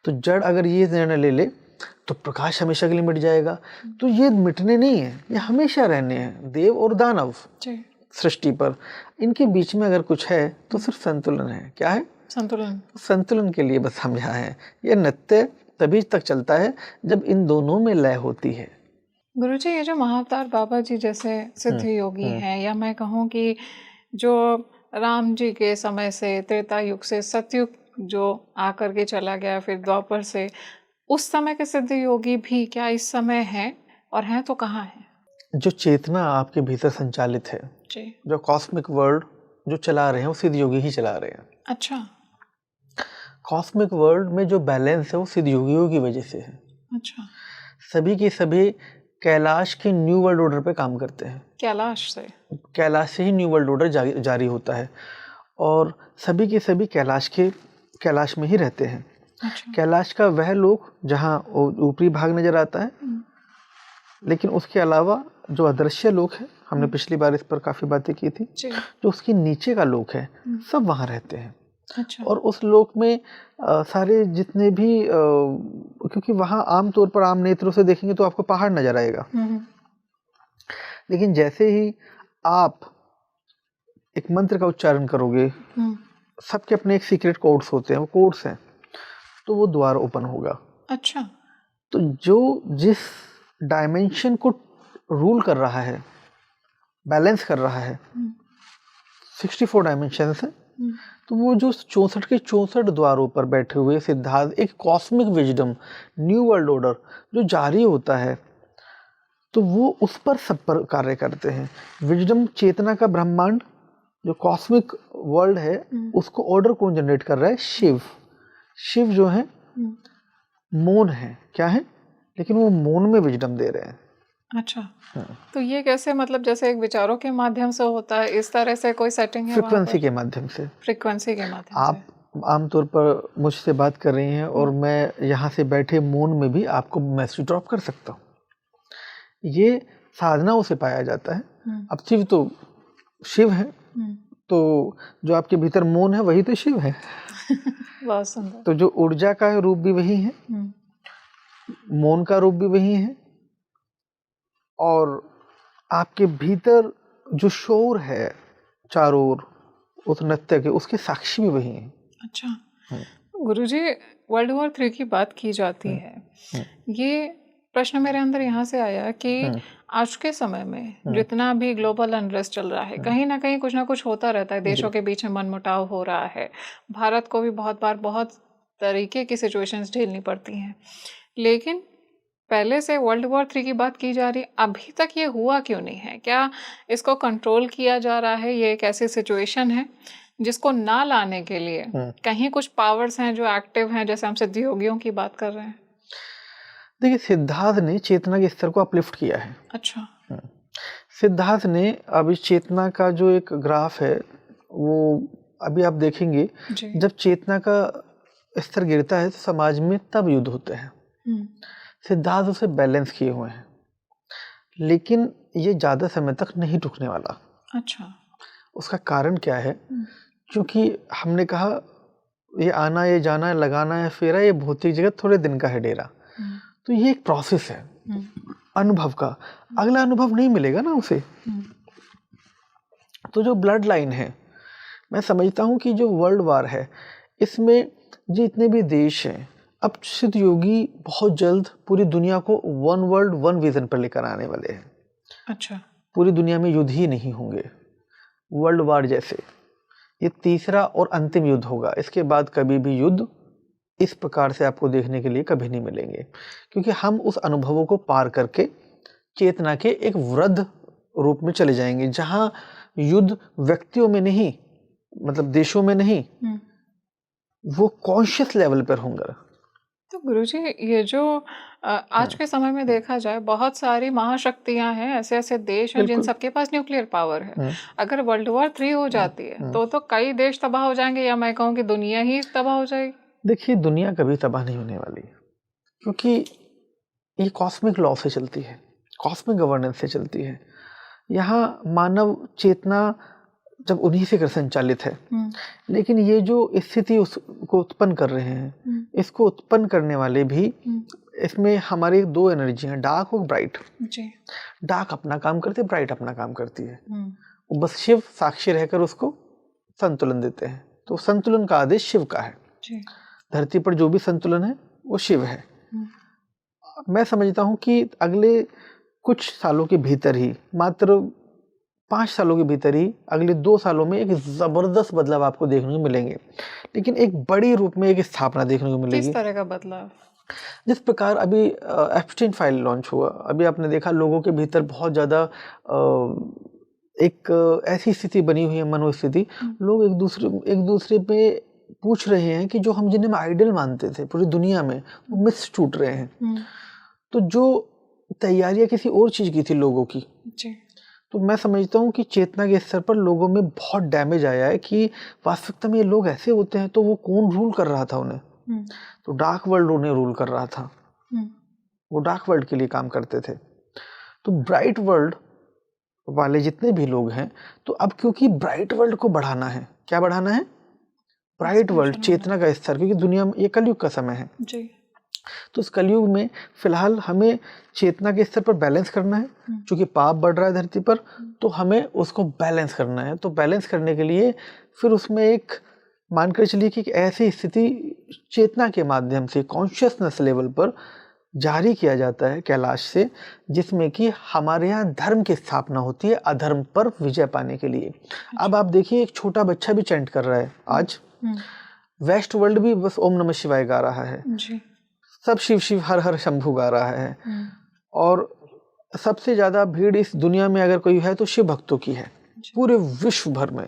तो जड़ अगर ये निर्णय ले ले तो प्रकाश हमेशा के लिए मिट जाएगा। तो ये मिटने नहीं है, ये हमेशा रहने हैं। देव और दानव सृष्टि पर, इनके बीच में अगर कुछ है तो सिर्फ संतुलन है। क्या है? संतुलन। संतुलन के लिए बस हम यहाँ हैं। ये नित्य तभी तक चलता है जब इन दोनों में लय होती है। गुरुजी, ये जो महाअवतार बाबा जी जैसे सिद्ध योगी हैं, या मैं कहूँ कि जो राम जी के समय से, त्रेता युग से सतयुग जो आकर के चला गया, फिर द्वापर से, उस समय के सिद्ध योगी भी क्या इस समय हैं, और हैं तो कहाँ हैं? जो चेतना आपके भीतर संचालित है जी, जो कॉस्मिक वर्ल्ड जो चला रहे हैं वो सिद्ध योगी ही चला रहे हैं। अच्छा। कॉस्मिक वर्ल्ड में जो बैलेंस है वो सिद्ध योगियों की वजह से है। अच्छा। सभी के सभी कैलाश के न्यू वर्ल्ड ऑर्डर पे काम करते हैं। कैलाश से ही न्यू वर्ल्ड ऑर्डर जारी होता है, और सभी के सभी कैलाश में ही रहते हैं। अच्छा। कैलाश का वह लोक जहाँ ऊपरी भाग नजर आता है, लेकिन उसके अलावा जो अदृश्य लोक है, हमने पिछली बार इस पर काफी बातें की थी, जो उसके नीचे का लोक है, सब वहाँ रहते हैं। अच्छा। और उस लोक में सारे जितने भी क्योंकि वहाँ आमतौर पर आम नेत्रों से देखेंगे तो आपको पहाड़ नजर आएगा, लेकिन जैसे ही आप एक मंत्र का उच्चारण करोगे, सबके अपने एक सीक्रेट कोड्स होते हैं, वो कोड्स हैं, तो वो द्वार ओपन होगा। अच्छा। तो जो जिस डायमेंशन को रूल कर रहा है, बैलेंस कर रहा है, 64 डायमेंशंस हैं, तो वो जो 64 के 64 द्वारों पर बैठे हुए सिद्धार्थ, एक cosmic wisdom, new world order जो जारी होता है, तो वो उस पर सब पर कार्य करते हैं। विजडम चेतना का ब्रह्मांड जो कॉस्मिक वर्ल्ड है, उसको ऑर्डर कौन जनरेट कर रहा है? शिव। शिव जो है मौन है, क्या है, लेकिन वो मौन में विजडम दे रहे हैं। अच्छा। तो ये कैसे, मतलब जैसे एक विचारों के माध्यम से होता है, इस तरह से कोई सेटिंग है? फ्रीक्वेंसी के माध्यम से। फ्रीक्वेंसी के माध्यम आप से आमतौर पर मुझसे बात कर रही हैं और मैं यहाँ से बैठे मौन में भी आपको मैसेज ड्रॉप कर सकता हूँ। ये साधनाओं से पाया जाता है। अब शिव तो शिव है, तो जो आपके भीतर मौन है वही तो शिव है। बहुत सुंदर। तो जो ऊर्जा का रूप भी वही है, मौन का रूप भी वही है, और आपके भीतर जो शोर है चारों ओर उस नृत्य के, उसके साक्षी भी वही हैं। अच्छा गुरुजी, वर्ल्ड वॉर 3 की बात की जाती है, ये प्रश्न मेरे अंदर यहाँ से आया कि आज के समय में जितना भी ग्लोबल अनरेस्ट चल रहा है, कहीं ना कहीं कुछ ना कुछ होता रहता है, देशों के बीच में मनमुटाव हो रहा है, भारत को भी बहुत बार बहुत तरीके की सिचुएशंस झेलनी पड़ती हैं, लेकिन पहले से वर्ल्ड वॉर 3 की बात की जा रही, अभी तक ये हुआ क्यों नहीं है? क्या इसको कंट्रोल किया जा रहा है? ये एक ऐसी सिचुएशन है जिसको ना लाने के लिए कहीं कुछ पावर्स हैं जो एक्टिव हैं, जैसे हम सिद्ध योगियों की बात कर रहे हैं? देखिए, सिद्धार्थ ने चेतना के स्तर को अपलिफ्ट किया है। अच्छा। सिद्धार्थ ने अभी चेतना का जो एक ग्राफ है वो अभी आप देखेंगे, जब चेतना का स्तर गिरता है तो समाज में तब युद्ध होते हैं। सिद्धार्थ उसे बैलेंस किए हुए हैं, लेकिन ये ज़्यादा समय तक नहीं रुकने वाला। अच्छा। उसका कारण क्या है? क्योंकि हमने कहा ये आना, ये जाना, लगाना है फेरा, ये भौतिक जगत थोड़े दिन का है डेरा। तो ये एक प्रोसेस है अनुभव का, अगला अनुभव नहीं मिलेगा ना उसे। तो जो ब्लड लाइन है, मैं समझता हूँ कि जो वर्ल्ड वार है, इसमें जितने भी देश हैं, अब सिद्ध योगी बहुत जल्द पूरी दुनिया को वन वर्ल्ड वन विजन पर लेकर आने वाले हैं। अच्छा। पूरी दुनिया में युद्ध ही नहीं होंगे वर्ल्ड वार जैसे, ये तीसरा और अंतिम युद्ध होगा। इसके बाद कभी भी युद्ध इस प्रकार से आपको देखने के लिए कभी नहीं मिलेंगे, क्योंकि हम उस अनुभवों को पार करके चेतना के एक वृद्ध रूप में चले जाएंगे, जहां युद्ध व्यक्तियों में नहीं, मतलब देशों में नहीं, वो कॉन्शियस लेवल पर होंगे। तो गुरुजी, ये जो आज के समय में देखा जाए, बहुत सारी महाशक्तियां हैं, ऐसे ऐसे देश हैं जिन सबके पास न्यूक्लियर पावर है। अगर वर्ल्ड वॉर 3 हो जाती है तो कई देश तबाह हो जाएंगे, या मैं कहूँ कि दुनिया ही तबाह हो जाएगी। देखिए, दुनिया कभी तबाह नहीं होने वाली, क्योंकि ये कॉस्मिक लॉ से चलती है, कॉस्मिक गवर्नेंस से चलती है। यहाँ मानव चेतना जब उन्हीं से संचालित है, लेकिन ये जो स्थिति उसको उत्पन्न कर रहे हैं, इसको उत्पन्न करने वाले भी, इसमें हमारी दो एनर्जी हैं, डार्क और ब्राइट। डार्क अपना काम करती है, ब्राइट अपना काम करती है। वो बस शिव साक्षी रहकर उसको संतुलन देते हैं। तो संतुलन का आदेश शिव का है। धरती पर जो भी संतुलन है वो शिव है। मैं समझता हूँ कि अगले कुछ सालों के भीतर ही, मात्र 5 सालों के भीतर ही, अगले 2 सालों में एक जबरदस्त बदलाव आपको देखने को मिलेंगे, लेकिन एक बड़ी रूप में एक स्थापना देखने को मिलेगी। किस तरह का बदलाव? जिस प्रकार अभी एप्स्टीन फाइल लॉन्च हुआ, अभी आपने देखा लोगों के भीतर बहुत ज़्यादा एक ऐसी स्थिति बनी हुई है, मनोस्थिति, लोग एक दूसरे पे पूछ रहे हैं कि जो हम जिन्हें हम आइडल मानते थे पूरी दुनिया में, वो मिस टूट रहे हैं। तो जो तैयारियां किसी और चीज़ की थी लोगों की, तो मैं समझता हूँ कि चेतना के स्तर पर लोगों में बहुत डैमेज आया है कि वास्तविकता में ये लोग ऐसे होते हैं, तो वो कौन रूल कर रहा था उन्हें? तो डार्क वर्ल्ड उन्हें रूल कर रहा था, वो डार्क वर्ल्ड के लिए काम करते थे। तो ब्राइट वर्ल्ड वाले जितने भी लोग हैं, तो अब क्योंकि ब्राइट वर्ल्ड को बढ़ाना है, क्या बढ़ाना है? ब्राइट वर्ल्ड, चेतना का स्तर, क्योंकि दुनिया में ये कलयुग का समय है जी। तो इस कलयुग में फिलहाल हमें चेतना के स्तर पर बैलेंस करना है, क्योंकि पाप बढ़ रहा है धरती पर, तो हमें उसको बैलेंस करना है। तो बैलेंस करने के लिए फिर उसमें एक मानकर चलिए कि ऐसी स्थिति चेतना के माध्यम से कॉन्शियसनेस लेवल पर जारी किया जाता है कैलाश से, जिसमें कि हमारे यहाँ धर्म की स्थापना होती है अधर्म पर विजय पाने के लिए। अब आप देखिए, एक छोटा बच्चा भी चैंट कर रहा है आज, वेस्ट वर्ल्ड भी बस ओम नमः शिवाय गा रहा है जी। सब शिव शिव हर हर शंभु गा रहा है, और सबसे ज्यादा भीड़ इस दुनिया में अगर कोई है तो शिव भक्तों की है पूरे विश्व भर में।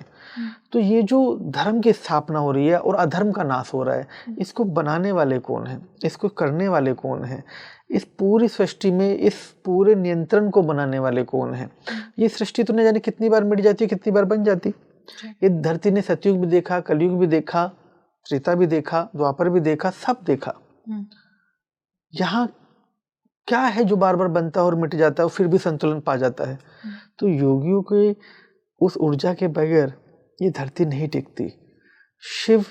तो ये जो धर्म की स्थापना हो रही है और अधर्म का नाश हो रहा है, इसको बनाने वाले कौन है, इसको करने वाले कौन है, इस पूरी सृष्टि में इस पूरे नियंत्रण को बनाने वाले कौन है? ये सृष्टि तो न जाने कितनी बार मिट जाती है, कितनी बार बन जाती। ये धरती ने सतयुग भी देखा, कलयुग भी देखा, त्रेता भी देखा, द्वापर भी देखा, सब देखा। यहाँ क्या है जो बार बार बनता है और मिट जाता है और फिर भी संतुलन पा जाता है? तो योगियों के उस ऊर्जा के बगैर ये धरती नहीं टिकती। शिव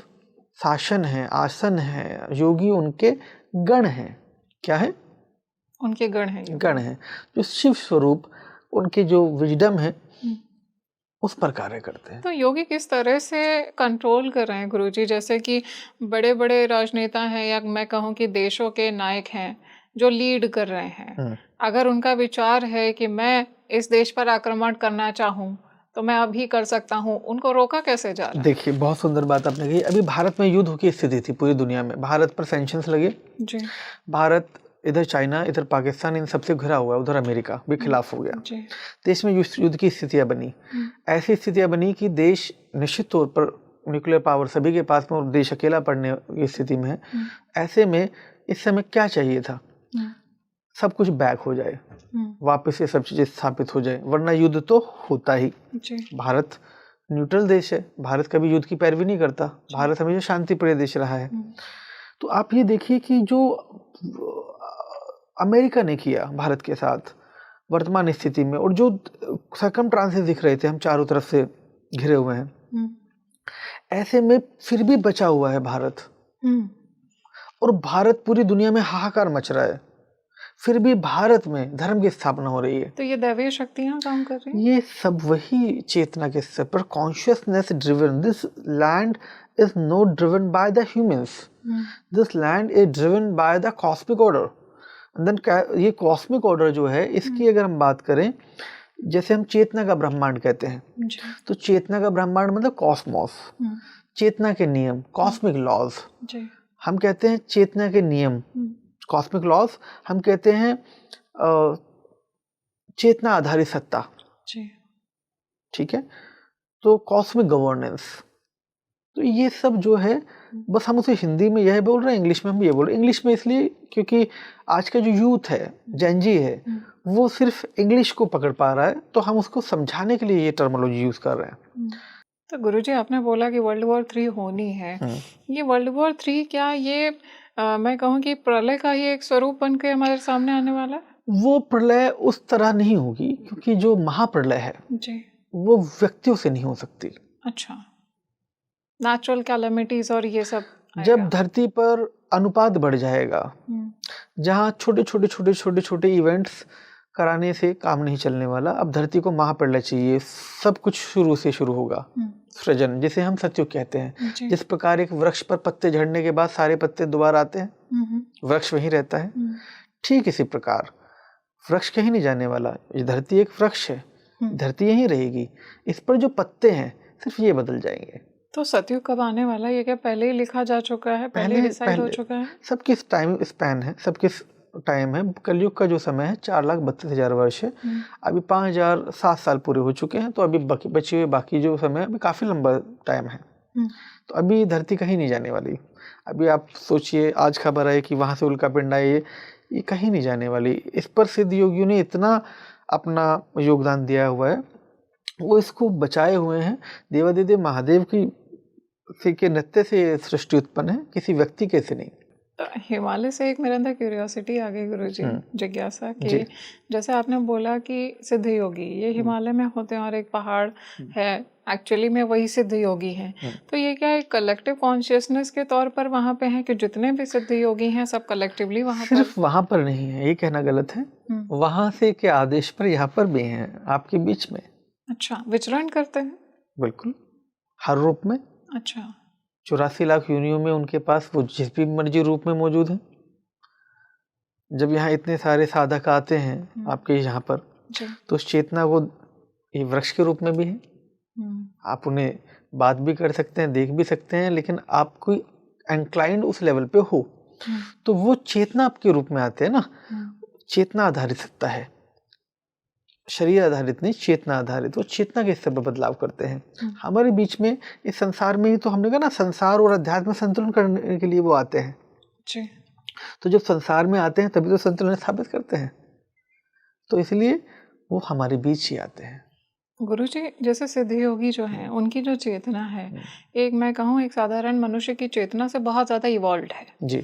शासन है, आसन है, योगी उनके गण हैं। क्या है? उनके गण हैं। गण हैं जो शिव स्वरूप, उनके जो विजडम है उस पर कार्य करते हैं। तो योगी किस तरह से कंट्रोल कर रहे हैं गुरुजी? जैसे कि बड़े बड़े राजनेता हैं या मैं कहूँ कि देशों के नायक हैं जो लीड कर रहे हैं, अगर उनका विचार है कि मैं इस देश पर आक्रमण करना चाहूँ तो मैं अभी कर सकता हूँ, उनको रोका कैसे जा रहा है? देखिए, बहुत सुंदर बात आपने कही। अभी भारत में युद्ध की स्थिति थी पूरी दुनिया में, भारत पर सैंक्शंस लगे जी। भारत इधर चाइना, इधर पाकिस्तान, इन सबसे घिरा हुआ, उधर अमेरिका भी खिलाफ हो गया जी। देश में युद्ध की स्थितियां बनी। ऐसी स्थितियां बनी कि देश निश्चित तौर पर न्यूक्लियर पावर सभी के पास में और देश अकेला पड़ने की स्थिति में है। ऐसे में इस समय क्या चाहिए था? सब कुछ बैक हो जाए, वापस से सब चीजें स्थापित हो जाए, वरना युद्ध तो होता ही। भारत न्यूट्रल देश है, भारत कभी युद्ध की पैरवी नहीं करता, भारत हमेशा शांति प्रिय देश रहा है। तो आप ये देखिए कि जो अमेरिका ने किया भारत के साथ वर्तमान स्थिति में, और जो सर्कमस्टांसेस दिख रहे थे, हम चारों तरफ से घिरे हुए हैं, ऐसे में फिर भी बचा हुआ है भारत, और भारत पूरी दुनिया में हाहाकार मच रहा है, फिर भी भारत में धर्म की स्थापना हो रही है। तो ये दैवीय शक्तियां काम कर रही हैं? ये सब वही चेतना के स्तर पर, consciousness driven. This land is not driven by the humans, this land is driven by the cosmic order. Then ये कॉस्मिक ऑर्डर जो है, इसकी अगर हम बात करें, जैसे हम चेतना का ब्रह्मांड कहते हैं, तो चेतना का ब्रह्मांड मतलब कॉस्मोस, चेतना के नियम, कॉस्मिक लॉज। हम कहते हैं चेतना के नियम, कॉस्मिक लॉज। हम कहते हैं चेतना आधारित सत्ता, ठीक है। तो कॉस्मिक गवर्नेंस, तो ये सब जो है, बस हम उसे हिंदी में यह बोल रहे हैं, इंग्लिश में हम ये बोल रहे हैं। इंग्लिश में इसलिए क्योंकि आज का जो यूथ है, जेनजी है, वो सिर्फ इंग्लिश को पकड़ पा रहा है, तो हम उसको समझाने के लिए ये टर्मिनोलॉजी यूज कर रहे हैं। तो गुरुजी, आपने बोला कि वर्ल्ड वॉर 3 होनी है, ये वर्ल्ड वॉर 3 क्या ये मैं कहूँ कि प्रलय का ही एक स्वरूप बन के हमारे सामने आने वाला है? वो प्रलय उस तरह नहीं होगी, क्योंकि जो महाप्रलय है जी, वो व्यक्तियों से नहीं हो सकती। अच्छा, नेचुरल कैलेमिटीज और ये सब जब धरती पर अनुपात बढ़ जाएगा, जहाँ छोटे छोटे इवेंट्स कराने से काम नहीं चलने वाला, अब धरती को महाप्रलय चाहिए, सब कुछ शुरू से शुरू होगा, सृजन, जिसे हम सत्युग कहते हैं। जिस प्रकार एक वृक्ष पर पत्ते झड़ने के बाद सारे पत्ते दोबारा आते हैं, वृक्ष वहीं रहता है, ठीक इसी प्रकार वृक्ष कहीं नहीं जाने वाला, ये धरती एक वृक्ष है, धरती यहीं रहेगी, इस पर जो पत्ते हैं सिर्फ ये बदल जाएंगे। तो सतयुग कब आने वाला है? ये क्या पहले ही लिखा जा चुका है, पहले डिसाइड हो चुका है? सबके टाइम स्पैन है, सबके टाइम है। कलयुग का जो समय है 4,32,000 वर्ष है, अभी 5,007 साल पूरे हो चुके हैं, तो अभी बचे हुए बाकी जो समय है, अभी काफी लंबा टाइम है। तो अभी धरती कहीं नहीं जाने वाली। अभी आप सोचिए, आज खबर आई कि वहां से उल्का पिंड आई, ये कहीं नहीं जाने वाली। इस पर सिद्ध योगियों ने इतना अपना योगदान दिया हुआ है, वो इसको बचाए हुए हैं। देवादिदेव महादेव की के नृत्य से सृष्टि उत्पन्न है, किसी व्यक्ति के से नहीं। तो हिमालय से एक मेरे अंदर क्यूरियोसिटी आ गई गुरुजी, जिज्ञासा कि जैसे आपने बोला कि सिद्ध योगी ये हिमालय में होते हैं और एक पहाड़ है, एक्चुअली में वही सिद्ध योगी हैं, तो ये क्या एक कलेक्टिव कॉन्शियसनेस के तौर पर वहाँ पे हैं कि जितने भी सिद्ध योगी हैं सब कलेक्टिवली वहाँ पर? सिर्फ वहाँ पर नहीं है, ये कहना गलत है। वहाँ से के आदेश पर यहाँ पर भी हैं, आपके बीच में। अच्छा, विचरण करते हैं? बिल्कुल, हर रूप में। अच्छा, 84 लाख योनियों में उनके पास वो जिस भी मर्जी रूप में मौजूद है। जब यहाँ इतने सारे साधक आते हैं आपके यहाँ पर, तो उस चेतना को ये वृक्ष के रूप में भी है। आप उन्हें बात भी कर सकते हैं, देख भी सकते हैं, लेकिन आप कोई इंक्लाइंड उस लेवल पे हो तो वो चेतना आपके रूप में आते हैं ना। चेतना आधारित सत्ता है, शरीर आधारित नहीं, चेतना आधारित। वो चेतना के स्तर पर बदलाव करते हैं हमारे बीच में। इस संसार में ही तो हमने कहा ना, संसार और अध्यात्म में संतुलन करने के लिए वो आते हैं जी। तो जब संसार में आते हैं तभी तो संतुलन स्थापित करते हैं, तो इसलिए वो हमारे बीच ही आते हैं। गुरुजी, जैसे सिद्ध योगी जो हैं उनकी जो चेतना है, एक मैं कहूँ एक साधारण मनुष्य की चेतना से बहुत ज़्यादा इवॉल्व है। जी।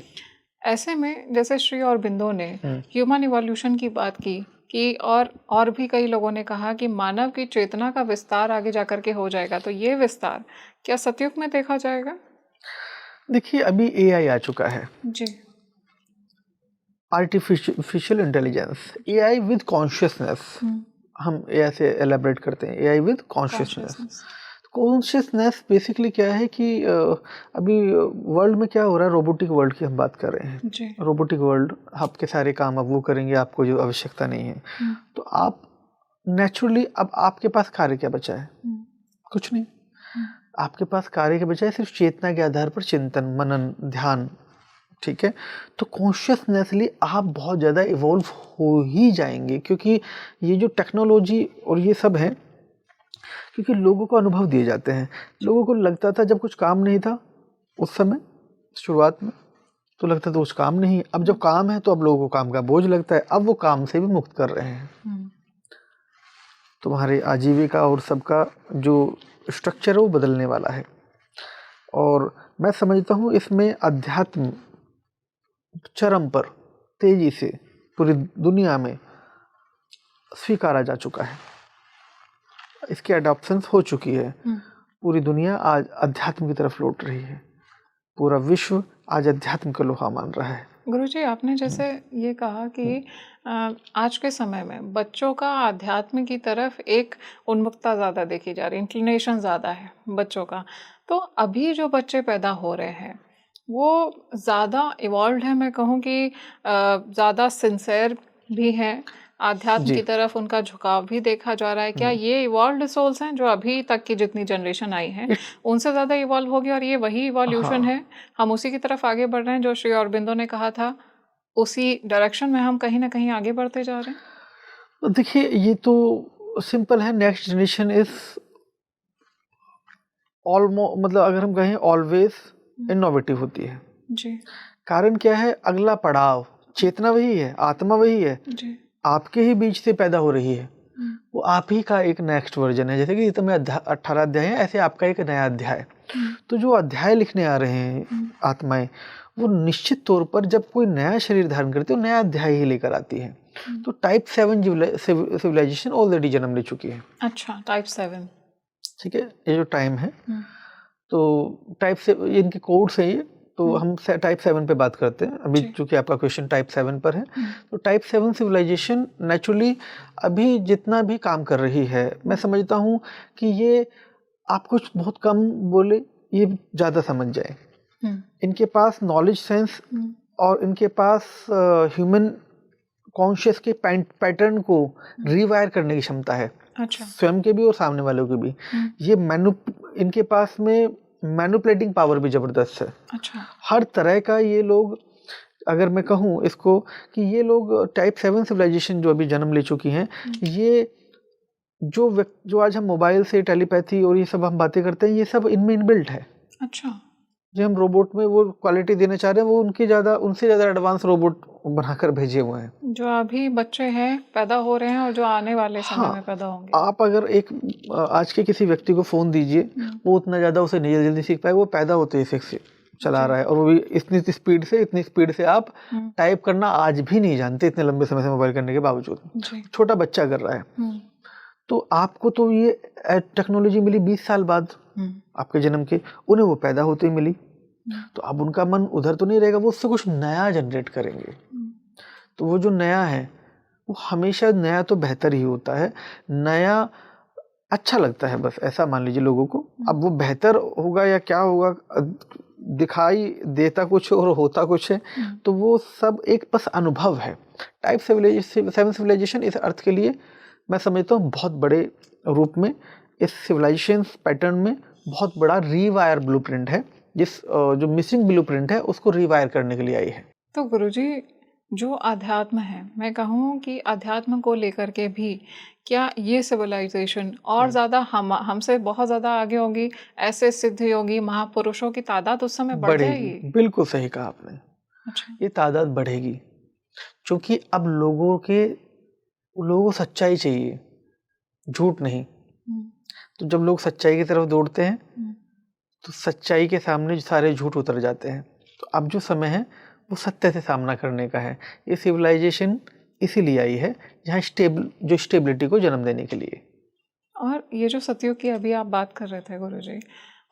ऐसे में जैसे श्री अरबिंदो ने हम्म, ह्यूमन इवोल्यूशन की बात की कि और भी कई लोगों ने कहा कि मानव की चेतना का विस्तार आगे जाकर के हो जाएगा, तो ये विस्तार क्या सतयुग में देखा जाएगा? देखिए अभी एआई आ चुका है, जी। Artificial intelligence, AI with consciousness. हम एआई से एलाबरेट करते हैं, AI with consciousness. Consciousness. Consciousness basically क्या है कि अभी वर्ल्ड में क्या हो रहा है, रोबोटिक वर्ल्ड की हम बात कर रहे हैं। जी। रोबोटिक वर्ल्ड, आपके सारे काम अब वो करेंगे, आपको जो आवश्यकता नहीं है। तो आप नेचुरली, अब आपके पास कार्य क्या बचा है? कुछ नहीं। आपके पास कार्य के बजाय सिर्फ चेतना के आधार पर चिंतन, मनन, ध्यान, ठीक है। तो कॉन्शियसनेसली आप बहुत ज़्यादा इवॉल्व हो ही जाएंगे, क्योंकि ये जो टेक्नोलॉजी और ये सब है, क्योंकि लोगों को अनुभव दिए जाते हैं। लोगों को लगता था जब कुछ काम नहीं था उस समय शुरुआत में, तो लगता था कुछ काम नहीं। अब जब काम है तो अब लोगों को काम का बोझ लगता है, अब वो काम से भी मुक्त कर रहे हैं। तुम्हारे आजीविका और सबका जो स्ट्रक्चर है वो बदलने वाला है। और मैं समझता हूँ इसमें अध्यात्म चरम पर तेजी से पूरी दुनिया में स्वीकारा जा चुका है, इसकी अडॉप्शन हो चुकी है। पूरी दुनिया आज अध्यात्म की तरफ लौट रही है, पूरा विश्व आज अध्यात्म का लोहा मान रहा है। गुरुजी, आपने जैसे ये कहा कि आज के समय में बच्चों का आध्यात्म की तरफ एक उन्मुखता ज़्यादा देखी जा रही, इंक्लिनेशन ज़्यादा है बच्चों का। तो अभी जो बच्चे पैदा हो रहे हैं वो ज़्यादा इवॉल्व है, मैं कहूँ कि ज़्यादा सिंसेयर भी हैं, आध्यात्म की तरफ उनका झुकाव भी देखा जा रहा है। क्या ये इवॉल्व्ड सोल्स हैं जो अभी तक की जितनी जनरेशन आई है उनसे ज़्यादा इवॉल्व होगी, और ये वही इवोल्यूशन है, हम उसी की तरफ आगे बढ़ रहे हैं जो श्री अरबिंदो ने कहा था, उसी डायरेक्शन में हम कहीं ना कहीं आगे बढ़ते जा रहे हैं? तो देखिए ये तो सिंपल है, नेक्स्ट जनरेशन इज ऑलमोस्ट, मतलब अगर हम कहें ऑलवेज इनोवेटिव होती है। जी। कारण क्या है, अगला पड़ाव, चेतना वही है, आत्मा वही है, जी। आपके ही बीच से पैदा हो रही है, वो आप ही का एक नेक्स्ट वर्जन है। जैसे कि इसमें 18 अध्याय है, ऐसे आपका एक नया अध्याय। तो जो अध्याय लिखने आ रहे हैं आत्माएं, वो निश्चित तौर पर जब कोई नया शरीर धारण करती है वो नया अध्याय ही लेकर आती है। तो टाइप 7 सिविलाइजेशन ऑलरेडी जन्म ले चुकी है। अच्छा, टाइप 7, ठीक है, ये जो टाइम है, तो टाइप से इनके कोड्स हैं ये, तो हम टाइप 7 पे बात करते हैं अभी, चूंकि आपका क्वेश्चन टाइप 7 पर है। तो टाइप 7 सिविलाइजेशन नेचुरली अभी जितना भी काम कर रही है, मैं समझता हूँ कि ये आप कुछ बहुत कम बोले, ये ज़्यादा समझ जाए। इनके पास नॉलेज सेंस और इनके पास ह्यूमन कॉन्शियस के पैटर्न को रिवायर करने की क्षमता है। अच्छा। स्वयं के भी और सामने वालों के भी। ये इनके पास में मैनिपुलेटिंग पावर भी जबरदस्त है। अच्छा। हर तरह का ये लोग, अगर मैं कहूँ इसको कि ये लोग टाइप 7 सिविलाइजेशन जो अभी जन्म ले चुकी हैं, ये जो आज हम मोबाइल से टेलीपैथी और ये सब हम बातें करते हैं, ये सब इनमें इनबिल्ट है। अच्छा। जो हम रोबोट में वो क्वालिटी देना चाह रहे हैं, वो उनसे ज़्यादा एडवांस रोबोट बनाकर भेजे हुए हैं, जो अभी बच्चे हैं पैदा हो रहे हैं और जो आने वाले समय में पैदा होंगे। आप अगर एक आज के किसी व्यक्ति को फ़ोन दीजिए, वो उतना ज़्यादा उसे नहीं जल्दी सीख पाए, वो पैदा होते ही सीख चला रहा है, और वो भी इतनी स्पीड से आप टाइप करना आज भी नहीं जानते, इतने लंबे समय से मोबाइल करने के बावजूद। छोटा बच्चा कर रहा है। तो आपको तो ये टेक्नोलॉजी मिली 20 साल बाद आपके जन्म के, उन्हें वो पैदा होते ही मिली। तो अब उनका मन उधर तो नहीं रहेगा, वो उससे कुछ नया जनरेट करेंगे। तो वो जो नया है वो हमेशा नया तो बेहतर ही होता है, नया अच्छा लगता है, बस ऐसा मान लीजिए लोगों को। अब वो बेहतर होगा या क्या होगा, दिखाई देता कुछ और होता कुछ है, तो वो सब एक बस अनुभव है। टाइप 7 सिविलाइजेशन इस अर्थ के लिए मैं समझता हूँ बहुत बड़े रूप में इस सिविलाइजेशन पैटर्न में बहुत बड़ा रीवायर ब्लूप्रिंट है, जो मिसिंग ब्लूप्रिंट है उसको रीवायर करने के लिए आई है। तो गुरुजी, जो अध्यात्म है, मैं कहूँ कि अध्यात्म को लेकर के भी क्या ये सिविलाइजेशन और ज़्यादा हमसे बहुत ज़्यादा आगे होगी? ऐसे सिद्ध योगी महापुरुषों की तादाद उस समय बढ़ जाएगी? बिल्कुल सही कहा आपने। अच्छा। ये तादाद बढ़ेगी, क्योंकि अब लोगों को सच्चाई चाहिए, झूठ नहीं। तो जब लोग सच्चाई की तरफ दौड़ते हैं तो सच्चाई के सामने सारे झूठ उतर जाते हैं। तो अब जो समय है वो सत्य से सामना करने का है। ये सिविलाइजेशन इसीलिए आई है जहाँ स्टेबिलिटी को जन्म देने के लिए। और ये जो सतयुग की अभी आप बात कर रहे थे गुरुजी,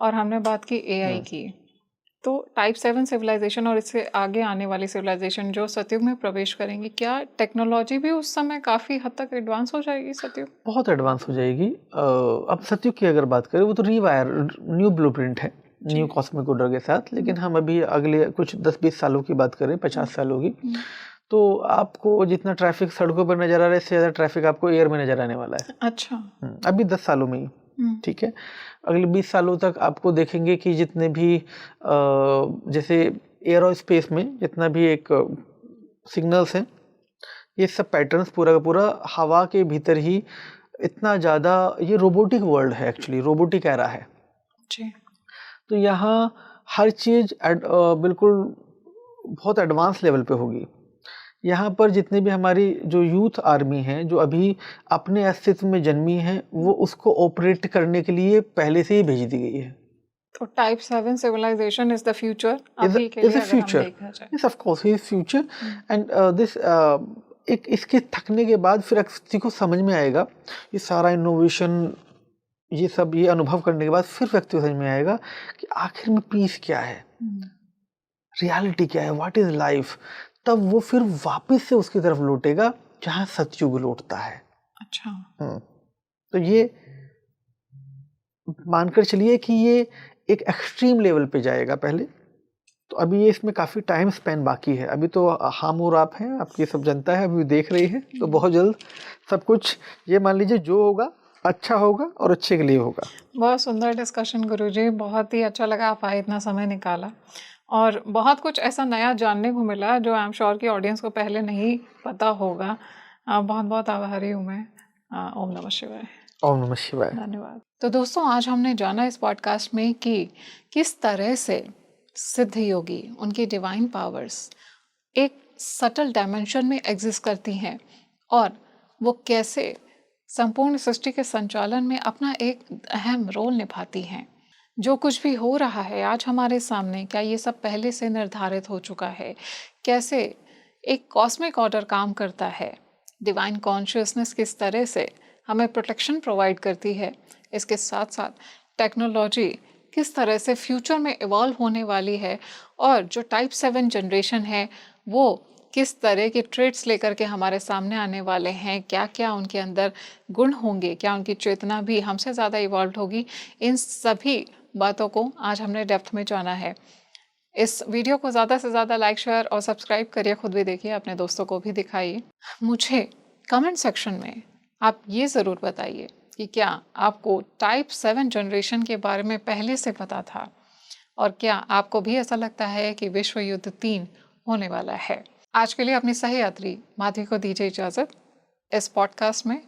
और हमने बात की एआई की, तो टाइप 7 सिविलाइजेशन और इससे आगे आने वाली सिविलाइजेशन जो सतयुग में प्रवेश करेंगी, क्या टेक्नोलॉजी भी उस समय काफ़ी हद तक एडवांस हो जाएगी? सतयुग बहुत एडवांस हो जाएगी। अब सतयुग की अगर बात करें वो तो न्यू ब्लूप्रिंट है, न्यू कॉस्मिक ऑर्डर के साथ। लेकिन हम अभी अगले कुछ 10-20 सालों की बात करें, 50 सालों की, तो आपको जितना ट्रैफिक सड़कों पर नजर आ रहा है इससे ज़्यादा ट्रैफिक आपको एयर में नजर आने वाला है। अच्छा। अभी 10 सालों में ही, ठीक है। अगले 20 सालों तक आपको देखेंगे कि जितने भी जैसे एयर और स्पेस में जितना भी एक सिग्नल्स हैं, ये सब पैटर्न्स पूरा का पूरा हवा के भीतर ही इतना ज़्यादा, ये रोबोटिक वर्ल्ड है, एक्चुअली रोबोटिक एरा है जी। तो यहाँ हर चीज़ बिल्कुल बहुत एडवांस लेवल पे होगी। यहाँ पर जितने भी हमारी जो यूथ आर्मी हैं जो अभी अपने अस्तित्व में जन्मी हैं, वो उसको ऑपरेट करने के लिए पहले से ही भेज दी गई है। तो type 7 civilisation is the future अभी के लिए, अगर हम देखा जाए। Yes, of course, he is future and this एक इसके थकने के बाद फिर व्यक्ति को समझ में आएगा, ये सारा इनोवेशन, ये सब, ये अनुभव करने के बाद फिर व्यक्ति को समझ में आएगा कि आखिर में पीस क्या है, रियलिटी क्या है, व्हाट इज लाइफ। तब वो फिर वापस से उसकी तरफ लौटेगा जहाँ सतयुग लौटता है। अच्छा। तो ये मानकर चलिए कि ये एक एक्सट्रीम लेवल पे जाएगा पहले। तो अभी ये इसमें काफ़ी टाइम स्पेन बाकी है। अभी तो हम और आप हैं, आपकी सब जनता है अभी देख रही है। तो बहुत जल्द सब कुछ, ये मान लीजिए जो होगा अच्छा होगा और अच्छे के लिए होगा। बहुत सुंदर डिस्कशन गुरुजी, बहुत ही अच्छा लगा आप आए, इतना समय निकाला, और बहुत कुछ ऐसा नया जानने को मिला जो आई एम श्योर कि ऑडियंस को पहले नहीं पता होगा। बहुत बहुत आभारी हूँ मैं। ओम नमः शिवाय। ओम नमः शिवाय। धन्यवाद। तो दोस्तों, आज हमने जाना इस पॉडकास्ट में कि किस तरह से सिद्ध योगी, उनकी डिवाइन पावर्स एक सटल डायमेंशन में एग्जिस्ट करती हैं और वो कैसे संपूर्ण सृष्टि के संचालन में अपना एक अहम रोल निभाती हैं। जो कुछ भी हो रहा है आज हमारे सामने, क्या ये सब पहले से निर्धारित हो चुका है? कैसे एक कॉस्मिक ऑर्डर काम करता है? डिवाइन कॉन्शियसनेस किस तरह से हमें प्रोटेक्शन प्रोवाइड करती है? इसके साथ साथ टेक्नोलॉजी किस तरह से फ्यूचर में इवॉल्व होने वाली है, और जो टाइप 7 जनरेशन है वो किस तरह के ट्रेट्स लेकर के हमारे सामने आने वाले हैं, क्या क्या उनके अंदर गुण होंगे, क्या उनकी चेतना भी हमसे ज़्यादा इवॉल्व होगी, इन सभी बातों को आज हमने डेप्थ में जाना है। इस वीडियो को ज़्यादा से ज़्यादा लाइक, शेयर और सब्सक्राइब करिए, खुद भी देखिए, अपने दोस्तों को भी दिखाइए। मुझे कमेंट सेक्शन में आप ये ज़रूर बताइए कि क्या आपको टाइप 7 जनरेशन के बारे में पहले से पता था, और क्या आपको भी ऐसा लगता है कि विश्व युद्ध 3 होने वाला है। आज के लिए अपनी सही यात्री माधवी को दीजिए इजाज़त। इस पॉडकास्ट में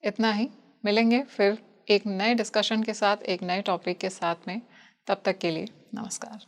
इतना ही, मिलेंगे फिर एक नए डिस्कशन के साथ, एक नए टॉपिक के साथ में। तब तक के लिए नमस्कार।